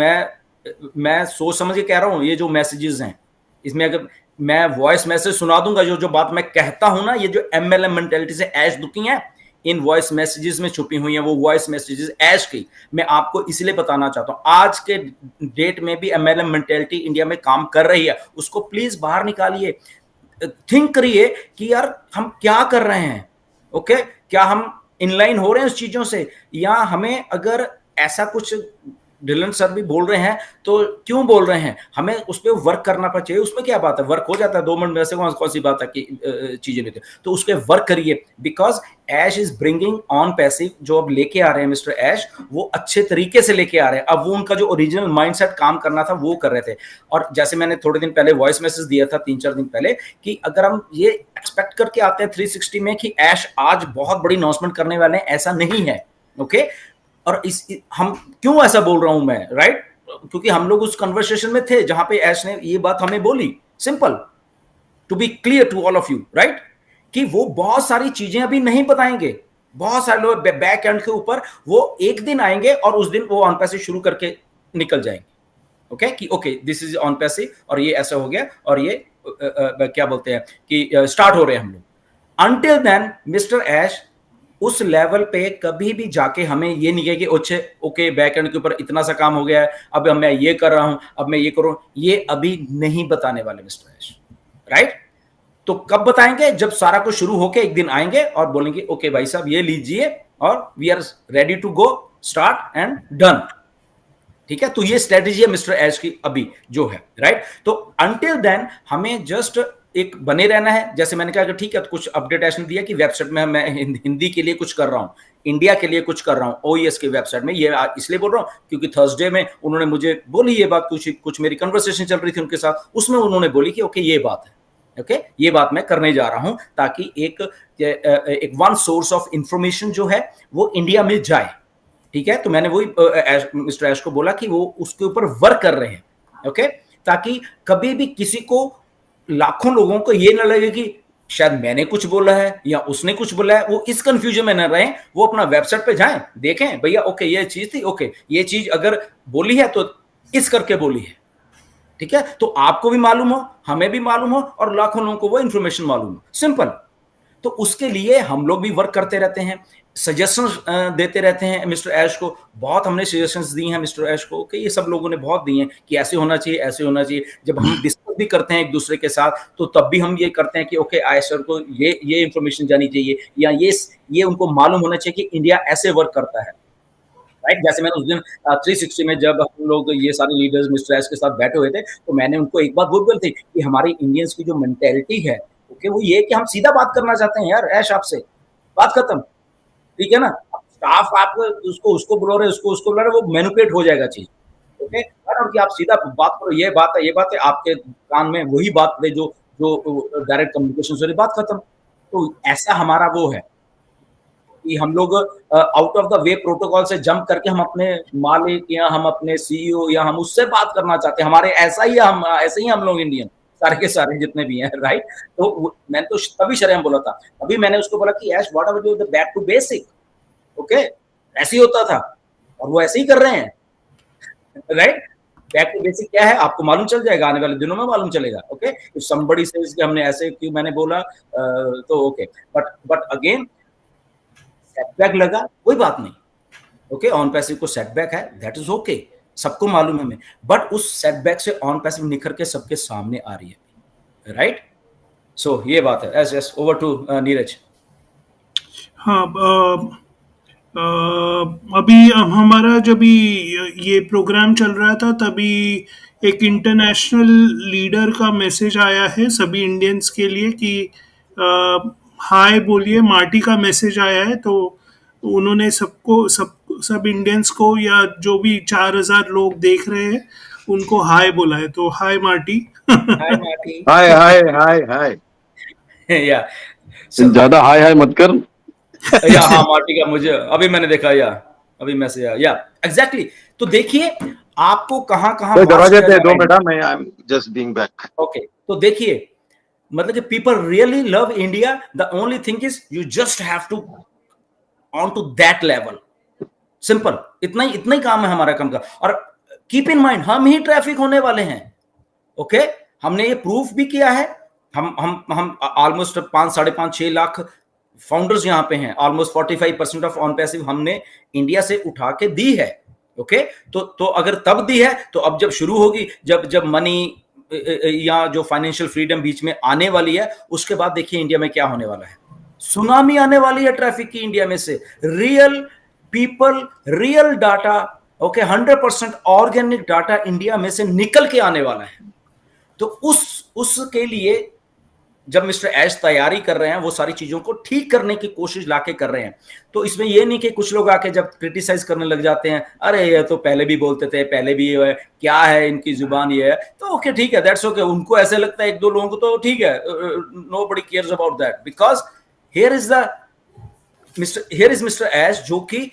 मैं सोच समझ के कह रहा हूं। ये जो मैसेजेस हैं, इसमें अगर मैं वॉइस मैसेज सुना दूंगा, जो जो बात मैं कहता हूं ना, ये जो एमएलएम मेंटेलिटी से ऐश दुखी है, इन वॉइस मैसेजेस में छुपी हुई है वो वॉइस मैसेजेस ऐश की। मैं आपको इसलिए बताना चाहता हूं, आज के डेट में भी एमएलएम मेंटेलिटी इंडिया में काम कर रही है, उसको प्लीज बाहर निकालिए। थिंक करिए कि यार हम क्या कर रहे हैं, ओके, क्या हम इनलाइन हो रहे हैं उस चीजों से, या हमें अगर ऐसा कुछ डिलन सर भी बोल रहे हैं तो क्यों बोल रहे हैं, हमें उस पर वर्क करना चाहिए। उसमें क्या बात है, वर्क हो जाता है 2 मिनट में, से कौन सी बात है कि चीजें लेते, तो उस पर वर्क करिए। Because Ash is bringing OnPassive, जो अब लेके आ रहे हैं मिस्टर ऐश, वो अच्छे तरीके से लेके आ रहे हैं। अब वो उनका जो ओरिजिनल माइंडसेट काम करना था वो कर रहे थे। और जैसे मैंने थोड़े दिन पहले वॉइस मैसेज दिया था 3-4 दिन पहले, कि अगर हम ये एक्सपेक्ट करके आते हैं 360 में कि ऐश आज बहुत बड़ी अनाउंसमेंट करने वाले हैं, ऐसा नहीं है, ओके। और हम क्यों ऐसा बोल रहा हूं मैं, राइट, क्योंकि हम लोग उस कन्वर्सेशन में थे जहां पे ऐश ने ये बात हमें बोली, simple, to be clear to all of you, right, कि वो बहुत सारी चीजें अभी नहीं बताएंगे। बहुत सारे लोग बैक एंड के ऊपर वो एक दिन आएंगे और उस दिन वो ऑन पैसिव शुरू करके निकल जाएंगे, ओके, कि okay this is on passive और ये ऐसा हो गया और ये क्या बोलते हैं कि स्टार्ट हो रहे हैं हम लोग। अंटिल देन मिस्टर ऐश उस लेवल पे कभी भी जाके हमें ये नहीं कहे कि ओके बैक एंड के ऊपर इतना सा काम हो गया है, अब मैं ये कर रहा हूं, अब मैं ये करूं, ये अभी नहीं बताने वाले मिस्टर ऐश, राइट। तो कब बताएंगे, जब सारा कुछ शुरू होके एक दिन आएंगे और बोलेंगे ओके भाई साहब ये लीजिए और we are ready to go, start and done, ठीक है। तो ये स्ट्रेटेजी है मिस्टर ऐश की अभी जो है, राइट। तो अंटिल देन हमें जस्ट एक बने रहना है। जैसे मैंने कहा कि ठीक है, तो कुछ अपडेट ऐसा दिया कि वेबसाइट में मैं हिंदी के लिए कुछ कर रहा हूं, इंडिया के लिए कुछ कर रहा हूं, ओईएस के वेबसाइट में। ये इसलिए बोल रहा हूं क्योंकि थर्सडे में उन्होंने मुझे बोली ये बात, कुछ मेरी कन्वर्सेशन चल रही थी उनके साथ, उसमें उन्होंने बोली कि ओके ये बात है, ओके ये बात मैं करने जा रहा हूं, ताकि एक वन सोर्स ऑफ इंफॉर्मेशन जो है वो इंडिया में जाए, ठीक है। तो मैंने वही मिस्टर ऐश को बोला कि वो उसके ऊपर वर्क कर रहे हैं, ओके, ताकि कभी भी किसी को, लाखों लोगों को ये ना लगे कि शायद मैंने कुछ बोला है या उसने कुछ बोला है, वो इस कंफ्यूजन में न रहे। वो अपना वेबसाइट पे जाएं, देखें भैया ओके ये चीज थी, ओके ये चीज अगर बोली है तो इस करके बोली है, ठीक है। तो आपको भी मालूम हो, हमें भी मालूम हो और लाखों लोगों को वो इंफॉर्मेशन मालूम हो, सिंपल। तो उसके लिए हम लोग भी वर्क करते रहते हैं, सजेशंस देते रहते हैं मिस्टर ऐश को। बहुत हमने सजेशंस दी हैं मिस्टर ऐश को, कि ये सब लोगों ने बहुत दी हैं कि ऐसे होना चाहिए, ऐसे होना चाहिए। जब हम डिस्कस भी करते हैं एक दूसरे के साथ, तो तब भी हम ये करते हैं कि ओके आई सर को ये इंफॉर्मेशन जानी चाहिए, या ये उनको मालूम होना चाहिए कि इंडिया ऐसे वर्क करता है, राइट। जैसे मैंने उस दिन 360 में जब हम लोग ये सारे लीडर्स मिस्टर ऐश के साथ बैठे हुए थे, तो मैंने उनको एक बात बोल थी कि हमारी इंडियंस की जो मेंटेलिटी है, ओके, वो ये कि हम सीधा बात करना चाहते हैं यार, ऐश आपसे बात खत्म, ठीक है ना। स्टाफ आप उसको बुला रहे, उसको बुला रहे, वो मैनिपुलेट हो जाएगा चीज, ओके। कि आप सीधा बात करो, ये बात है आपके कान में वही बात है जो डायरेक्ट कम्युनिकेशन से, बात खत्म। तो ऐसा हमारा वो है कि हम लोग out of the way protocol से जंप करके हम अपने मालिक या हम अपने सीईओ या हम उससे बात करना चाहते हैं। हमारे ऐसे ही हम लोग इंडियन सारे के सारे जितने भी हैं, राइट। तो मैंने तो तभी शर्म बोला था, अभी मैंने उसको बोला कि Ash what hour do the back to basic, okay, ऐसे ही होता था और वो ऐसे ही कर रहे हैं, राइट। बैक टू बेसिक क्या है आपको मालूम चल जाएगा, आने वाले दिनों में मालूम चलेगा, ओके। इफ समबडी सेज कि हमने ऐसे क्यों मैंने बोला तो ओके, बट अगेन सेटबैक लगा कोई बात नहीं, ओके, ऑन पैसिव को सेटबैक है, दैट इज ओके, सबको मालूम है, बट उस सेटबैक से ऑन पैसिव निखर के सबके सामने आ रही है, राइट। सो ये बात है। Yes over to Neeraj. हाँ, अभी हमारा जब ये प्रोग्राम चल रहा था तभी एक इंटरनेशनल लीडर का मैसेज आया है सभी इंडियंस के लिए कि हाय बोलिए, मार्टी का मैसेज आया है। तो उन्होंने सब इंडियंस को, या जो भी 4000 लोग देख रहे हैं उनको हाय बोला है। तो हाय मार्टी। हाय मार्टी। हाय हाय हाय हाय। या ज्यादा हाय हाय मत कर, या हाँ मार्टी का मुझे अभी मैंने देखा, या अभी मैसेज आया, या एग्जैक्टली। तो देखिए आपको कहां कहां तो बात दरवाजे किया पे जा दो रहा है। बेटा, मैं I am just being back. Okay, तो देखिए मतलब कि people really love India, the only thing is you just have to on to that level, simple, इतना ही काम है हमारा काम का। और कीप इन माइंड हम ही ट्रैफिक होने वाले हैं, ओके हमने ये प्रूफ भी किया है। हम ऑलमोस्ट 5-5.5-6 लाख फाउंडर्स यहाँ पे हैं, ऑलमोस्ट 45% ऑफ ऑन पैसिव हमने इंडिया से उठा के दी है, ओके तो अगर तब दी है तो अब जब शुरू होगी, जब मनी या जो फाइनेंशियल फ्रीडम बीच में आने वाली है, उसके बाद देखिए इंडिया में क्या होने वाला है। सुनामी आने वाली है ट्रैफिक की इंडिया में से, real people, real data, okay 100% organic data India में से निकल के आने वाला है। तो उसके लिए जब मिस्टर ऐश तैयारी कर रहे हैं, वो सारी चीजों को ठीक करने की कोशिश लाके कर रहे हैं। तो इसमें ये नहीं कि कुछ लोग आके जब क्रिटिसाइज करने लग जाते हैं, अरे ये तो पहले भी बोलते थे, पहले भी ये है, क्या है इनकी जुबान ये है, तो ओके ठीक है, दैट्स ओके। उनको ऐसे लगता है एक दो लोगों को, तो ठीक है, nobody cares about that, because here is mister Ash जो कि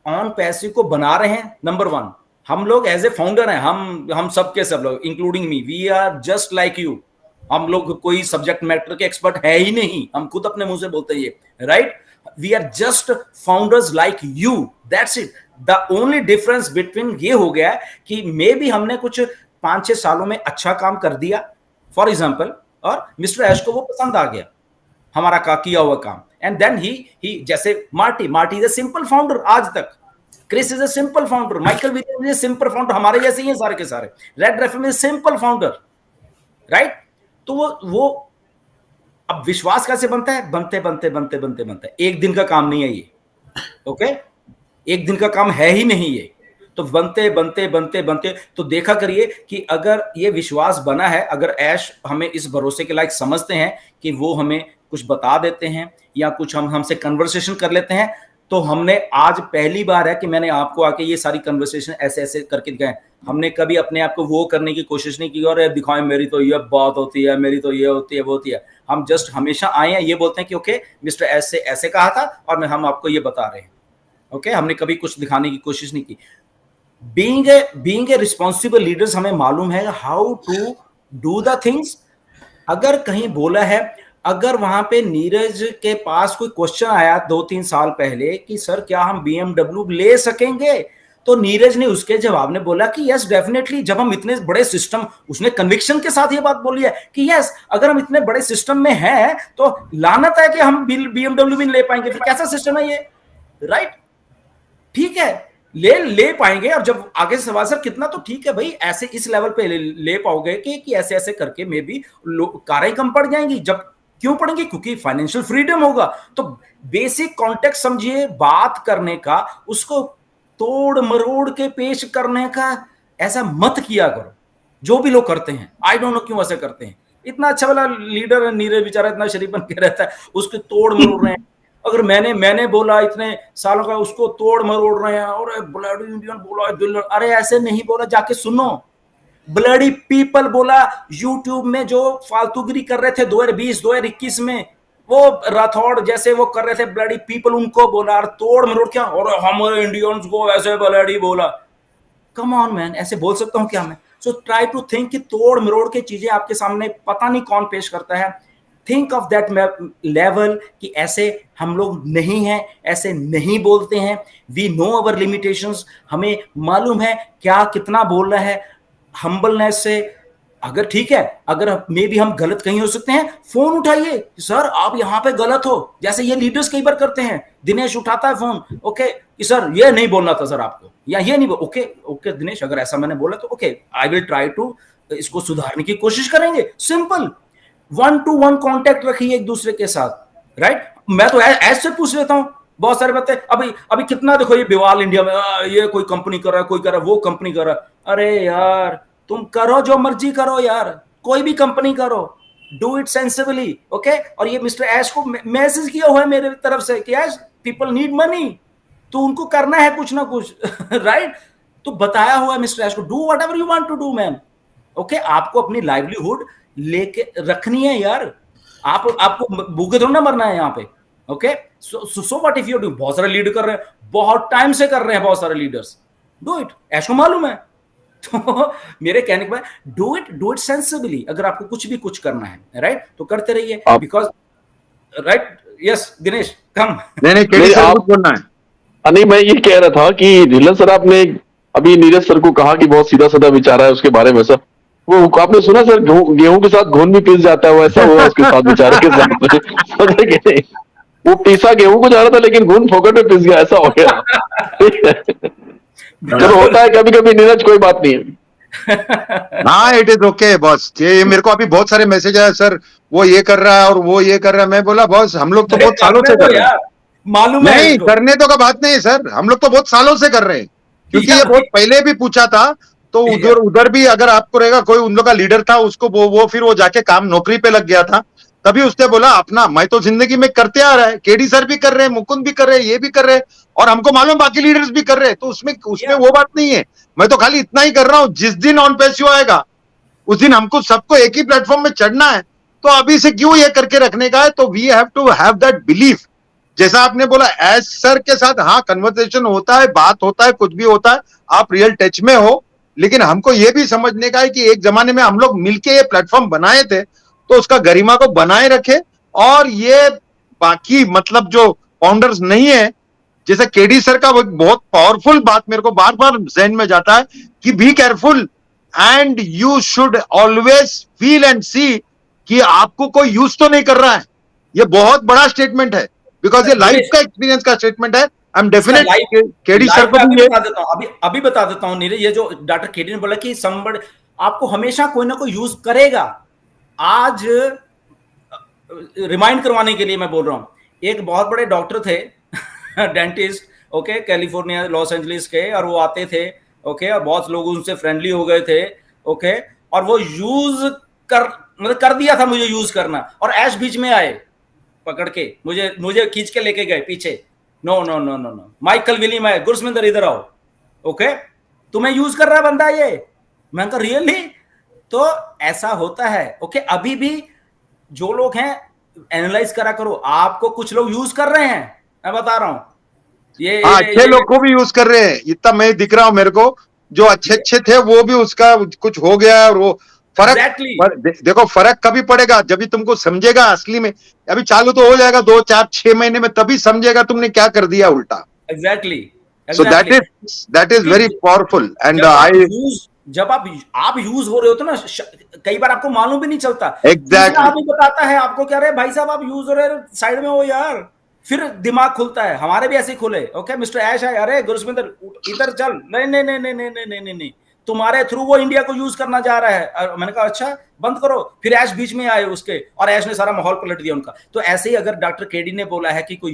ऑन पैसिव को बना रहे हैं नंबर 1। हम लोग एज ए फाउंडर हैं, हम सबके सब लोग including me, we are just like you. हम लोग कोई सब्जेक्ट मैटर के एक्सपर्ट है ही नहीं, हम खुद अपने मुंह से बोलते हैं ये, right. We are just founders like you, that's it. The only difference between ये हो गया है कि मे बी हमने कुछ 5-6 सालों में अच्छा काम कर दिया फॉर एग्जाम्पल, और मिस्टर ऐश को वो पसंद आ गया हमारा किया हुआ काम, एंड देन ही जैसे Marty is a simple founder आज तक, Chris is a simple founder, Michael Williams is a simple founder, हमारे जैसे ही हैं सारे के सारे, Red FM is simple founder, right. तो वो अब विश्वास कैसे बनता है, बनते एक दिन का काम नहीं है ये, ओके एक दिन का काम है ही नहीं ये। तो बनते तो देखा करिए कि अगर ये विश्वास बना है, अगर ऐश हमें इस भरोसे के लायक समझते हैं कि वो हमें कुछ बता देते हैं या कुछ हमसे कन्वर्सेशन कर लेते हैं, तो हमने आज पहली बार है कि मैंने आपको आके ये सारी कन्वर्सेशन ऐसे ऐसे करके दिखाए। हमने कभी अपने आप को वो करने की कोशिश नहीं की और दिखाएं मेरी तो ये बात होती है, मेरी तो ये होती है, वो होती है। हम जस्ट हमेशा आए हैं, ये बोलते हैं कि ओके मिस्टर ऐसे ऐसे कहा था और हम आपको ये बता रहे हैं, ओके हमने कभी कुछ दिखाने की कोशिश नहीं की। बीइंग ए रिस्पॉन्सिबल लीडर्स हमें मालूम है how to do the things. अगर कहीं बोला है, अगर वहां पे नीरज के पास कोई क्वेश्चन आया 2-3 साल पहले कि सर क्या हम BMW ले सकेंगे, तो नीरज ने उसके जवाब में बोला कि यस डेफिनेटली। जब हम इतने बड़े सिस्टम, उसने कन्विक्शन के साथ ये बात बोली है कि यस अगर हम इतने बड़े सिस्टम में हैं तो लानत है कि हम BMW भी ले पाएंगे, फिर कैसा सिस्टम है ये, राइट। ठीक है ले पाएंगे। और जब आगे से सवाल सर कितना, तो ठीक है भाई ऐसे इस लेवल पे ले पाओगे कि ऐसे ऐसे करके मे बी कारें कम पड़ जाएंगी। जब क्यों पड़ेंगे, क्योंकि फाइनेंशियल फ्रीडम होगा। तो बेसिक कॉन्टेक्स्ट समझिए बात करने का, उसको तोड़ मरोड़ के पेश करने का ऐसा मत किया करो जो भी लोग करते हैं। आई डोंट नो क्यों ऐसे करते हैं। इतना अच्छा वाला लीडर है नीरज, बेचारा इतना शरीफ बन के रहता है, उसके तोड़ मरोड़ रहे हैं। अगर मैंने बोला इतने सालों का, उसको तोड़ मरोड़ रहे हैं और ब्लडी इंडियन बोला दिल, अरे ऐसे नहीं बोला, जाके सुनो। ब्लडी पीपल बोला यूट्यूब में, जो फालतूगिरी कर रहे थे 2020-2021 में, वो राठौड़ जैसे वो कर रहे थे ब्लडी पीपल, उनको बोला। और तोड़ मरोड़ क्या, और हमारे इंडियंस को ऐसे ब्लडी बोला। कम ऑन मैन, ऐसे बोल सकता हूं क्या मैं? सो ट्राई टू थिंक कि तोड़ मरोड़ के चीजें आपके सामने पता नहीं कौन पेश करता है। थिंक ऑफ दैट लेवल कि ऐसे हम लोग नहीं हैं, ऐसे नहीं बोलते हैं। वी नो अवर लिमिटेशंस, हमें मालूम है क्या कितना बोल रहा है। हम्बलनेस से, अगर ठीक है, अगर मे बी हम गलत कहीं हो सकते हैं, फोन उठाइए, सर आप यहां पे गलत हो, जैसे ये लीडर्स कई बार करते हैं। दिनेश उठाता है फोन, ओके कि सर ये नहीं बोलना था सर आपको, या ये नहीं, ओके दिनेश अगर ऐसा मैंने बोला तो okay I will try to इसको सुधारने की कोशिश करेंगे। सिंपल 1-to-1 कांटेक्ट रखिए एक दूसरे के साथ, राइट। मैं तो ऐसे पूछ लेता हूं बहुत सारे बातें। अभी कितना देखो ये बिवाल इंडिया में, ये कोई कंपनी कर रहा है, कोई कर रहा है, वो कंपनी कर रहा है। अरे यार तुम करो जो मर्जी करो यार, कोई भी कंपनी करो, डू इट सेंसिबली, ओके। और ये मिस्टर ऐश को मैसेज किया हुआ है मेरे तरफ से कि ऐश पीपल नीड मनी, तो उनको करना है कुछ ना कुछ राइट। तो बताया हुआ है मिस्टर ऐश को, do whatever you want to do man, okay. आपको अपनी लाइवलीहुड लेके रखनी है यार, आपको भूखे थोड़ा ना मरना है यहाँ पे, okay, so what if you do, बहुत सारे लीड कर रहे हैं, बहुत टाइम से कर रहे हैं बहुत सारे लीडर्स, डू इट, ऐशो मालूम है। तो मेरे कहने के बाद डू इट सेंसिबली, अगर आपको कुछ भी कुछ करना है, राइट, तो करते रहिए, बिकॉज राइट, यस दिनेश कम। नहीं केडी सर कुछ बोलना है। नहीं, मैं ये कह रहा था कि ढिल्लन सर आपने अभी नीरज सर को कहा कि बहुत सीधा साधा विचार है उसके बारे में, सर वो आपने सुना सर गेहूं के साथ घुन भी पिस जाता है, वैसा हुआ उसके साथ बेचारे के साथ। समझे कि नहीं, वो पीसा गेहूं को जा रहा था लेकिन घुन फोकट में पिस गया, ऐसा हो गया। चलो होता है कभी कभी नीरज, कोई बात नहीं है। हाँ इट इज ओके बॉस। ये मेरे को अभी बहुत सारे मैसेज आया, सर वो ये कर रहा है और वो ये कर रहा है। मैं बोला बॉस हम लोग तो बहुत सालों से कर रहे हैं। मालूम है नहीं करने तो का बात नहीं सर, हम लोग तो बहुत सालों से कर रहे हैं, क्योंकि ये बहुत पहले भी पूछा था। तो उधर भी अगर आपको रहेगा कोई उन लोग का लीडर था, उसको वो फिर वो जाके काम नौकरी पे लग गया था, तभी उसने बोला अपना मैं तो जिंदगी में करते आ रहा है, केडी सर भी कर रहे हैं, मुकुंद भी कर रहे हैं, ये भी कर रहे हैं, और हमको मालूम बाकी लीडर्स भी कर रहे हैं। तो उसमें वो बात नहीं है। मैं तो खाली इतना ही कर रहा हूं, जिस दिन ऑन पैसियो आएगा उस दिन हमको सबको एक ही प्लेटफॉर्म में चढ़ना है। तो अभी से क्यों ये करके रखने का है। तो we have to have that belief. जैसा आपने बोला एज सर के साथ हाँ कन्वर्सेशन होता है, बात होता है, कुछ भी होता है, आप रियल टच में हो, लेकिन हमको ये भी समझने का है कि एक जमाने में हम लोग मिलके ये प्लेटफॉर्म बनाए थे, तो उसका गरिमा को बनाए रखे। और ये बाकी मतलब जो फाउंडर्स नहीं है, जैसे केडी सर का बहुत पावरफुल बात मेरे को बार बार जहन में जाता है कि be careful and you should always feel and see कि आपको कोई यूज तो नहीं कर रहा है। ये बहुत बड़ा स्टेटमेंट है, बिकॉज ये लाइफ का एक्सपीरियंस का स्टेटमेंट है। I am definite KD sir को भी अभी बता देता हूं नीरज, ये जो डॉक्टर केडी ने बोला कि समबड़ आपको हमेशा कोई ना कोई यूज करेगा। आज रिमाइंड करवाने के लिए मैं बोल रहा हूं, एक बहुत बड़े डॉक्टर थे dentist, okay, California Los Angeles के, और वो आते थे, ओके, और बहुत लोग उनसे फ्रेंडली हो गए थे, ओके, और वो यूज कर दिया था मुझे यूज करना, और ऐश बीच में आए पकड़ के मुझे खींच के लेके गए पीछे। No no no no no, Michael William है, गुरस्मिंदर इधर आओ, ओके, तुम्हें यूज कर रहा है बंदा ये। मैं कहा रियली? तो ऐसा होता है, ओके। अभी भी जो लोग हैं एनालाइज करा करो, आपको कुछ लोग यूज कर रहे हैं, मैं बता रहा हूं। ये अच्छे लोग को भी यूज कर रहे हैं, इतना मैं दिख रहा हूं मेरे को, जो अच्छे थे वो भी उसका कुछ हो गया। और वो फर्क देखो, फर्क कभी पड़ेगा जब भी तुमको समझेगा असली में। अभी चालू तो हो जाएगा 2, 4, 6 महीने में, तभी समझेगा तुमने क्या कर दिया उल्टा। Exactly. So that is very powerful. And जब आप यूज हो रहे होते ना, कई बार आपको मालूम भी नहीं चलता। एग्जैक्टली आदमी बताता है आपको, क्या रहे भाई साहब आप यूज हो रहे, साइड में हो यार, फिर दिमाग खुलता है। हमारे भी ऐसे खुले, ओके, मिस्टर ऐश है, अरे गुरस्मिंदर इधर चल, नहीं नहीं नहीं नहीं नहीं नहीं नहीं नहीं, तुम्हारे थ्रू वो इंडिया को यूज करना जा रहा है। मैंने कहा अच्छा बंद करो। फिर ऐश बीच में आए उसके, और ऐश ने सारा माहौल पलट दिया उनका। तो ऐसे ही अगर डॉक्टर केडी ने बोला है कि कोई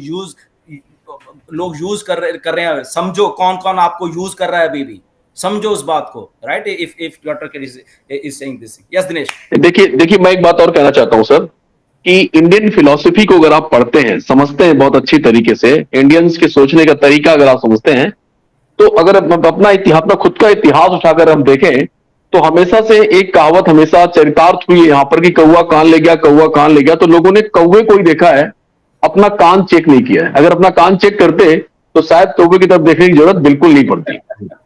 लोग यूज कर रहे हैं, समझो कौन कौन आपको यूज कर रहा है, अभी भी समझो उस बात को, right. If doctor KD is saying this. Yes Dinesh. देखिए मैं एक बात और कहना चाहता हूं सर, कि इंडियन फिलॉसफी को अगर आप पढ़ते हैं, समझते हैं बहुत अच्छी तरीके से, इंडियंस के सोचने का तरीका अगर आप समझते हैं, तो अगर अपना इतिहास, अपना खुद का इतिहास उठाकर हम देखें, तो हमेशा से एक कहावत हमेशा चरितार्थ हुई है यहाँ पर कि कौवा कान ले गया, कौवा कान ले गया। तो लोगों ने कौवे को ही देखा है, अपना कान चेक नहीं किया है। अगर अपना कान चेक करते तो शायद कौवे की तरफ देखने की जरूरत बिल्कुल नहीं पड़ती।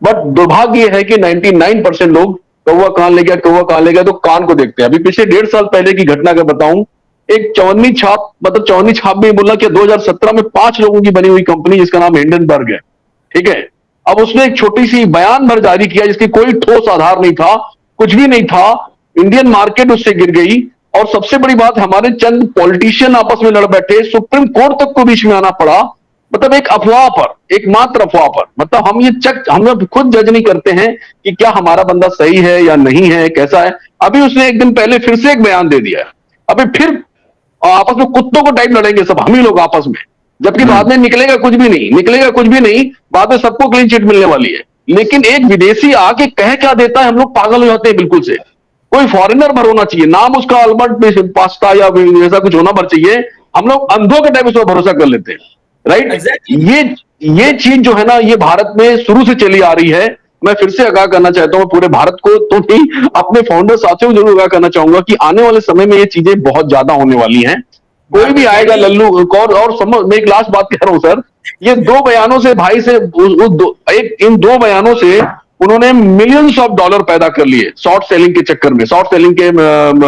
बट दुर्भाग्य है कि 99% लोग कौवा कान ले गया, कौवा कान ले गया, तो कान को देखते हैं। अभी पिछले 1.5 साल पहले की घटना का बताऊं, एक चौवन्नी छाप, मतलब चौवन्नी छाप में बोला कि 2017 में 5 लोगों की बनी हुई कंपनी जिसका नाम हिंडनबर्ग है, ठीक है। अब उसने एक छोटी सी बयान भर जारी किया जिसकी कोई ठोस आधार नहीं था, कुछ भी नहीं था। इंडियन मार्केट उससे गिर गई, और सबसे बड़ी बात, हमारे चंद पॉलिटिशियन आपस में लड़ बैठे, सुप्रीम कोर्ट तक को बीच में आना पड़ा। मतलब एक अफवाह पर, एकमात्र अफवाह पर, मतलब हम लोग खुद जज नहीं करते हैं कि क्या हमारा बंदा सही है या नहीं है, कैसा है। अभी उसने एक दिन पहले फिर से एक बयान दे दिया है। अभी फिर आपस में कुत्तों को टाइप लड़ेंगे सब हम ही लोग आपस में, जबकि बाद में निकलेगा कुछ भी नहीं, बाद में सबको क्लीन चिट मिलने वाली है। लेकिन एक विदेशी आके कह क्या देता है, हम लोग पागल हो जाते हैं बिल्कुल से। कोई फॉरेनर भर होना चाहिए, नाम उसका अल्बर्ट पास्ता या ऐसा कुछ होना भर चाहिए, हम लोग अंधों के टाइप उस पर भरोसा कर लेते हैं, राइट। ये चीज जो है ना, ये भारत में शुरू से चली आ रही है। मैं फिर से आगाह करना चाहता हूं पूरे भारत को, तो नहीं अपने फाउंडर साथियों को जरूर आगाह करना चाहूंगा कि आने वाले समय में ये चीजें बहुत ज्यादा होने वाली हैं। कोई भी आएगा लल्लू और समझ, मैं एक लास्ट बात कह रहा हूं सर, ये 2 बयानों से भाई से इन 2 बयानों से उन्होंने मिलियंस ऑफ डॉलर पैदा कर लिए शॉर्ट सेलिंग के चक्कर में, शॉर्ट सेलिंग के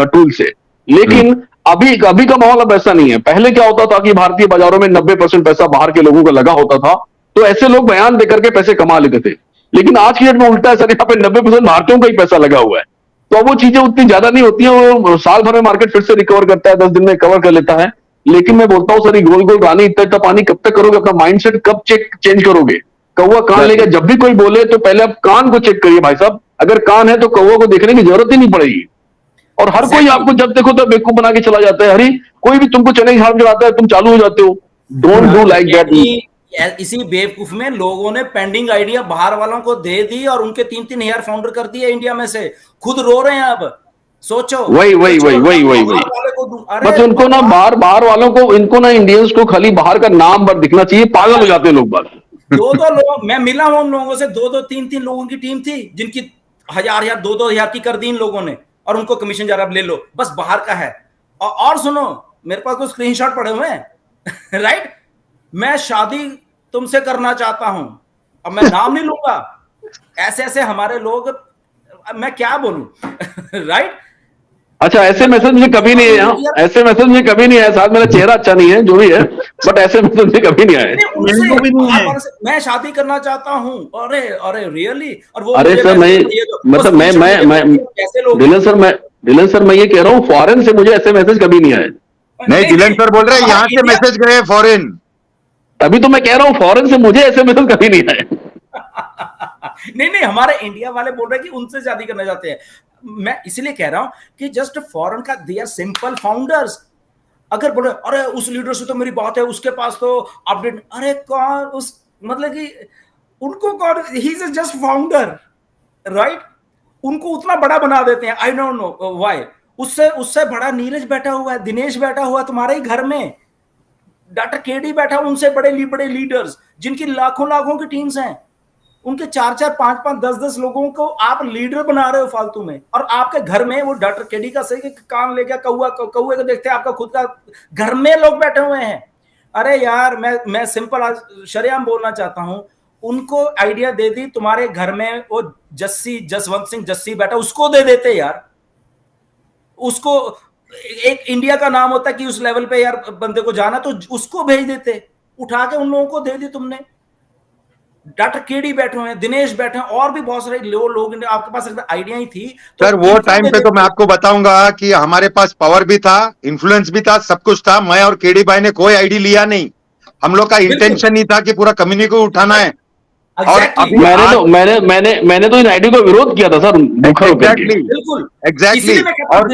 टूल से। लेकिन अभी का माहौल अब ऐसा नहीं है। पहले क्या होता था कि भारतीय बाजारों में 90% पैसा बाहर के लोगों का लगा होता था, तो ऐसे लोग बयान देकर के पैसे कमा लेते थे। लेकिन आज की डेट में उल्टा है सर, यहाँ पे 90% भारतीयों का ही पैसा लगा हुआ है। तो अब वो चीजें उतनी ज्यादा नहीं होती है, वो साल भर में मार्केट फिर से रिकवर करता है, 10 दिन में कवर कर लेता है। लेकिन मैं बोलता हूँ सर, ये गोल गोल गाने इतना इतना पानी कब तक करोगे? अपना माइंडसेट कब चेंज करोगे? कौवा कान लेगा, जब भी कोई बोले तो पहले आप कान को चेक करिए भाई साहब। अगर कान है तो कौवा को देखने की जरूरत ही नहीं पड़ेगी। और हर कोई आपको जब देखो तो बेवकूफ बना के चला जाता है। हरी कोई भी तुमको चने की झाड़ चढ़ाता है, तुम चालू हो जाते हो। Don't do like that. इसी बेवकूफ में लोगों ने पेंडिंग आइडिया बाहर वालों को दे दी और उनके 3-3 हजार फाउंडर कर दिए इंडिया में से। खुद रो रहे हैं अब। सोचो वही बस उनको ना बाहर वालों को, इनको ना इंडियंस को खाली बाहर का नाम पर दिखना चाहिए, पागल हो जाते हैं लोग बात। 2-2 लोग, मैं मिला हूं उन लोगों से, 2-2 3-3 लोगों की टीम थी जिनकी 1000 2-2 हजार की कर दी इन लोगों ने, और उनको कमीशन जा रहा ले लो, बस बाहर का है। और सुनो, मेरे पास तो स्क्रीनशॉट पड़े हुए हैं राइट। मैं शादी तुमसे करना चाहता हूं, अब मैं नाम नहीं लूंगा, ऐसे ऐसे हमारे लोग, मैं क्या बोलूं राइट। अच्छा, ऐसे मैसेज मुझे कभी नहीं है, ऐसे मैसेज मुझे कभी नहीं आया। साथ मेरा चेहरा अच्छा नहीं है, जो भी है, बट ऐसे मैसेज मुझे कभी नहीं आए। मैं शादी करना चाहता हूँ, अरे अरे रियली, और वो अरे सर मैं मतलब मैं डिलन सर मैं ये कह रहा हूँ, फॉरेन से मुझे ऐसे मैसेज कभी नहीं आए। नहीं, डिलन सर बोल रहे हैं यहाँ से मैसेज गए फॉरेन। तभी तो मैं कह रहा हूँ फॉरेन से मुझे ऐसे मैसेज कभी नहीं आए। नहीं, हमारे इंडिया वाले बोल रहे हैं कि उनसे शादी करना चाहते हैं। मैं इसलिए कह रहा हूं कि जस्ट फॉरेन का, दे आर सिंपल फाउंडर्स। अगर बोले अरे उस लीडर से तो मेरी बात है, उसके पास तो अपडेट, अरे कौन उस, मतलब कि उनको कौन, he is just founder right. उनको उतना बड़ा बना देते हैं, आई डोंट नो व्हाई। उससे बड़ा नीरज बैठा हुआ है, दिनेश बैठा हुआ है तुम्हारे ही घर में, डॉक्टर केडी बैठा, उनसे बड़े लीडर्स जिनकी लाखों लाखों की टीम्स हैं, उनके 4-4 5-5 10-10 लोगों को आप लीडर बना रहे हो फालतू में। और आपके घर में वो डॉक्टर केडी का सही कान ले गया, कौवे को देखते हैं, आपका खुद का घर में लोग बैठे हुए हैं। अरे यार, मैं सिंपल शरेआम बोलना चाहता हूं, उनको आइडिया दे दी, तुम्हारे घर में वो जसवंत सिंह जस्सी बैठा, उसको दे देते यार। उसको एक इंडिया का नाम होता है कि उस लेवल पे यार बंदे को जाना, तो उसको भेज देते, उठा के उन लोगों को दे दी तुमने। डॉक्टर केडी बैठे हुए हैं, दिनेश बैठे हैं, और भी बहुत सारे लोग, आपके पास आइडिया ही थी तो सर वो टाइम पे तो मैं आपको बताऊंगा कि हमारे पास पावर भी था, इन्फ्लुएंस भी था, सब कुछ था। मैं और केडी भाई ने कोई आईडी लिया नहीं, हम लोग का इंटेंशन नहीं था कि पूरा कम्युनिटी को उठाना है। और अभी मैंने तो इन आईडी को विरोध किया था सर, एग्जैक्टली। और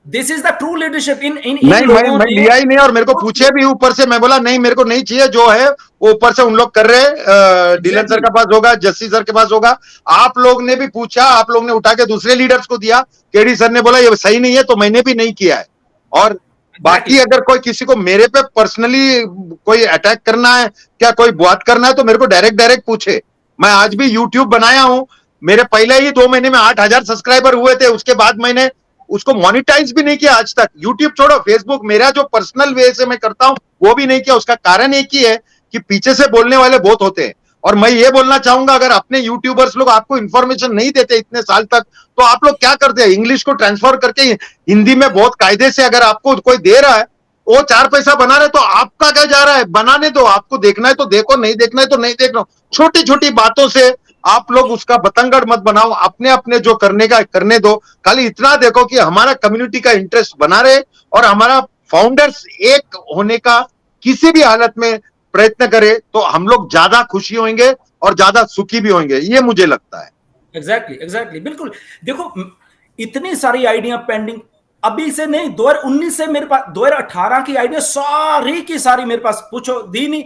this is the true leadership in नहीं, मैं लिया ही नहीं, और मेरे को पूछे भी ऊपर से, मैं बोला नहीं, मेरे को नहीं चाहिए, जो है वो ऊपर से उन लोग कर रहे, डीलन सर के पास होगा, जस्सी सर के पास होगा। आप लोग ने भी पूछा, आप लोग ने उठा के दूसरे लीडर्स को दिया, केडी सर ने बोला ये सही नहीं है, तो मैंने भी नहीं किया है। और बाकी अगर कोई किसी को मेरे पे पर्सनली कोई अटैक करना है, क्या कोई बात करना है, तो मेरे को डायरेक्ट पूछे। मैं आज भी यूट्यूब बनाया हूं, मेरे पहले ही 2 महीने में 8000 सब्सक्राइबर हुए थे, उसके बाद मैंने उसको मोनिटाइज भी नहीं किया आज तक। यूट्यूब छोड़ो, फेसबुक मेरा जो पर्सनल वे से मैं करता हूं वो भी नहीं किया। उसका कारण एक ही है कि पीछे से बोलने वाले बहुत होते हैं। और मैं ये बोलना चाहूंगा, अगर अपने यूट्यूबर्स लोग आपको इंफॉर्मेशन नहीं देते इतने साल तक, तो आप लोग क्या करते हैं, इंग्लिश को ट्रांसफर करके हिंदी में बहुत कायदे से अगर आपको कोई दे रहा है, वो 4 पैसा बना रहे, तो आपका क्या जा रहा है? बनाने दो, आपको देखना है तो देखो, नहीं देखना है तो नहीं देखना। छोटी छोटी बातों से आप लोग उसका बतंगड़ मत बनाओ, अपने अपने जो करने का करने दो। खाली इतना देखो कि हमारा कम्युनिटी का इंटरेस्ट बना रहे, और हमारा फाउंडर्स एक होने का किसी भी हालत में प्रयत्न करे, तो हम लोग ज्यादा खुशी होंगे और ज्यादा सुखी भी होंगे, ये मुझे लगता है। एग्जैक्टली बिल्कुल। देखो, इतनी सारी आइडिया पेंडिंग, अभी से नहीं, 2019 से मेरे पास, 2018 की आइडिया सारी की सारी मेरे पास, पूछो दी नहीं।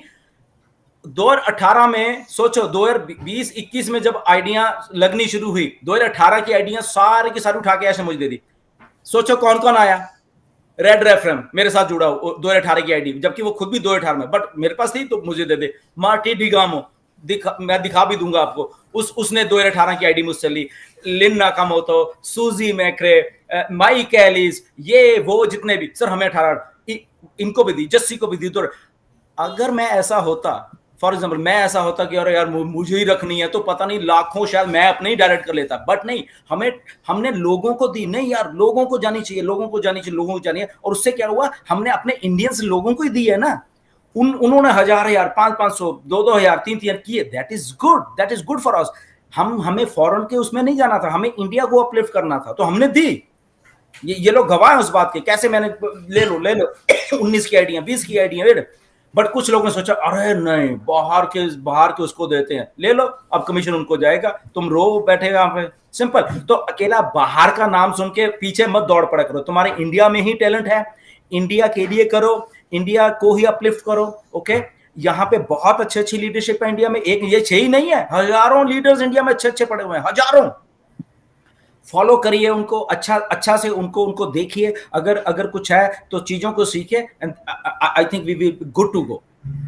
2018 में सोचो, 2020-21 में जब आइडिया लगनी शुरू हुई, 2018 की आइडिया सारी की सारी उठा के ऐसे मुझे दे दी। सोचो कौन कौन आया, रेड रेफरम मेरे साथ जुड़ा 2018 की आईडी, जबकि वो खुद भी 2018 में, बट मेरे पास थी तो मुझे दे दे। मार्टी डिगामो, मैं दिखा भी दूंगा आपको, उसने 2018 की आईडी मुझसे ली। लिन नाकामोतो, सूजी मैक्रे, माइक एलिस, ये वो जितने भी, सर हमें 18, इनको भी दी, जस्सी को भी दी। तो अगर मैं ऐसा होता, फॉर एग्जाम्पल मैं ऐसा होता कि अरे यार मुझे ही रखनी है, तो पता नहीं लाखों शायद मैं अपने ही डायरेक्ट कर लेता, बट नहीं, हमने लोगों को दी। नहीं यार, लोगों को जानी चाहिए, लोगों को जानी चाहिए, लोगों को जानी है। और उससे क्या हुआ, हमने अपने इंडियंस लोगों को ही दी है ना। उन्होंने 1000 500 2 हजार 3 किए। That is good, that is good for us. हमें फॉरेन के उसमें नहीं जाना था, हमें इंडिया को अपलिफ्ट करना था, तो हमने दी। ये लोग गवाह हैं उस बात के। कैसे मैंने ले लो 19 की आईडियां, 20 की आईडियां, बट कुछ लोगों ने सोचा अरे नहीं, बाहर के उसको देते हैं, ले लो, अब कमीशन उनको जाएगा, तुम रो बैठेगा यहाँ पे। सिंपल। तो अकेला बाहर का नाम सुन के पीछे मत दौड़ पड़ा करो। तुम्हारे इंडिया में ही टैलेंट है, इंडिया के लिए करो, इंडिया को ही अपलिफ्ट करो। ओके, यहाँ पे बहुत अच्छी लीडरशिप है इंडिया में। एक ये 6 ही नहीं है, हजारों लीडर्स इंडिया में अच्छे पड़े हुए हैं, हजारों। फॉलो करिए उनको, अच्छा से उनको देखिए। अगर कुछ है तो चीजों को सीखिए, and I think we will good to go,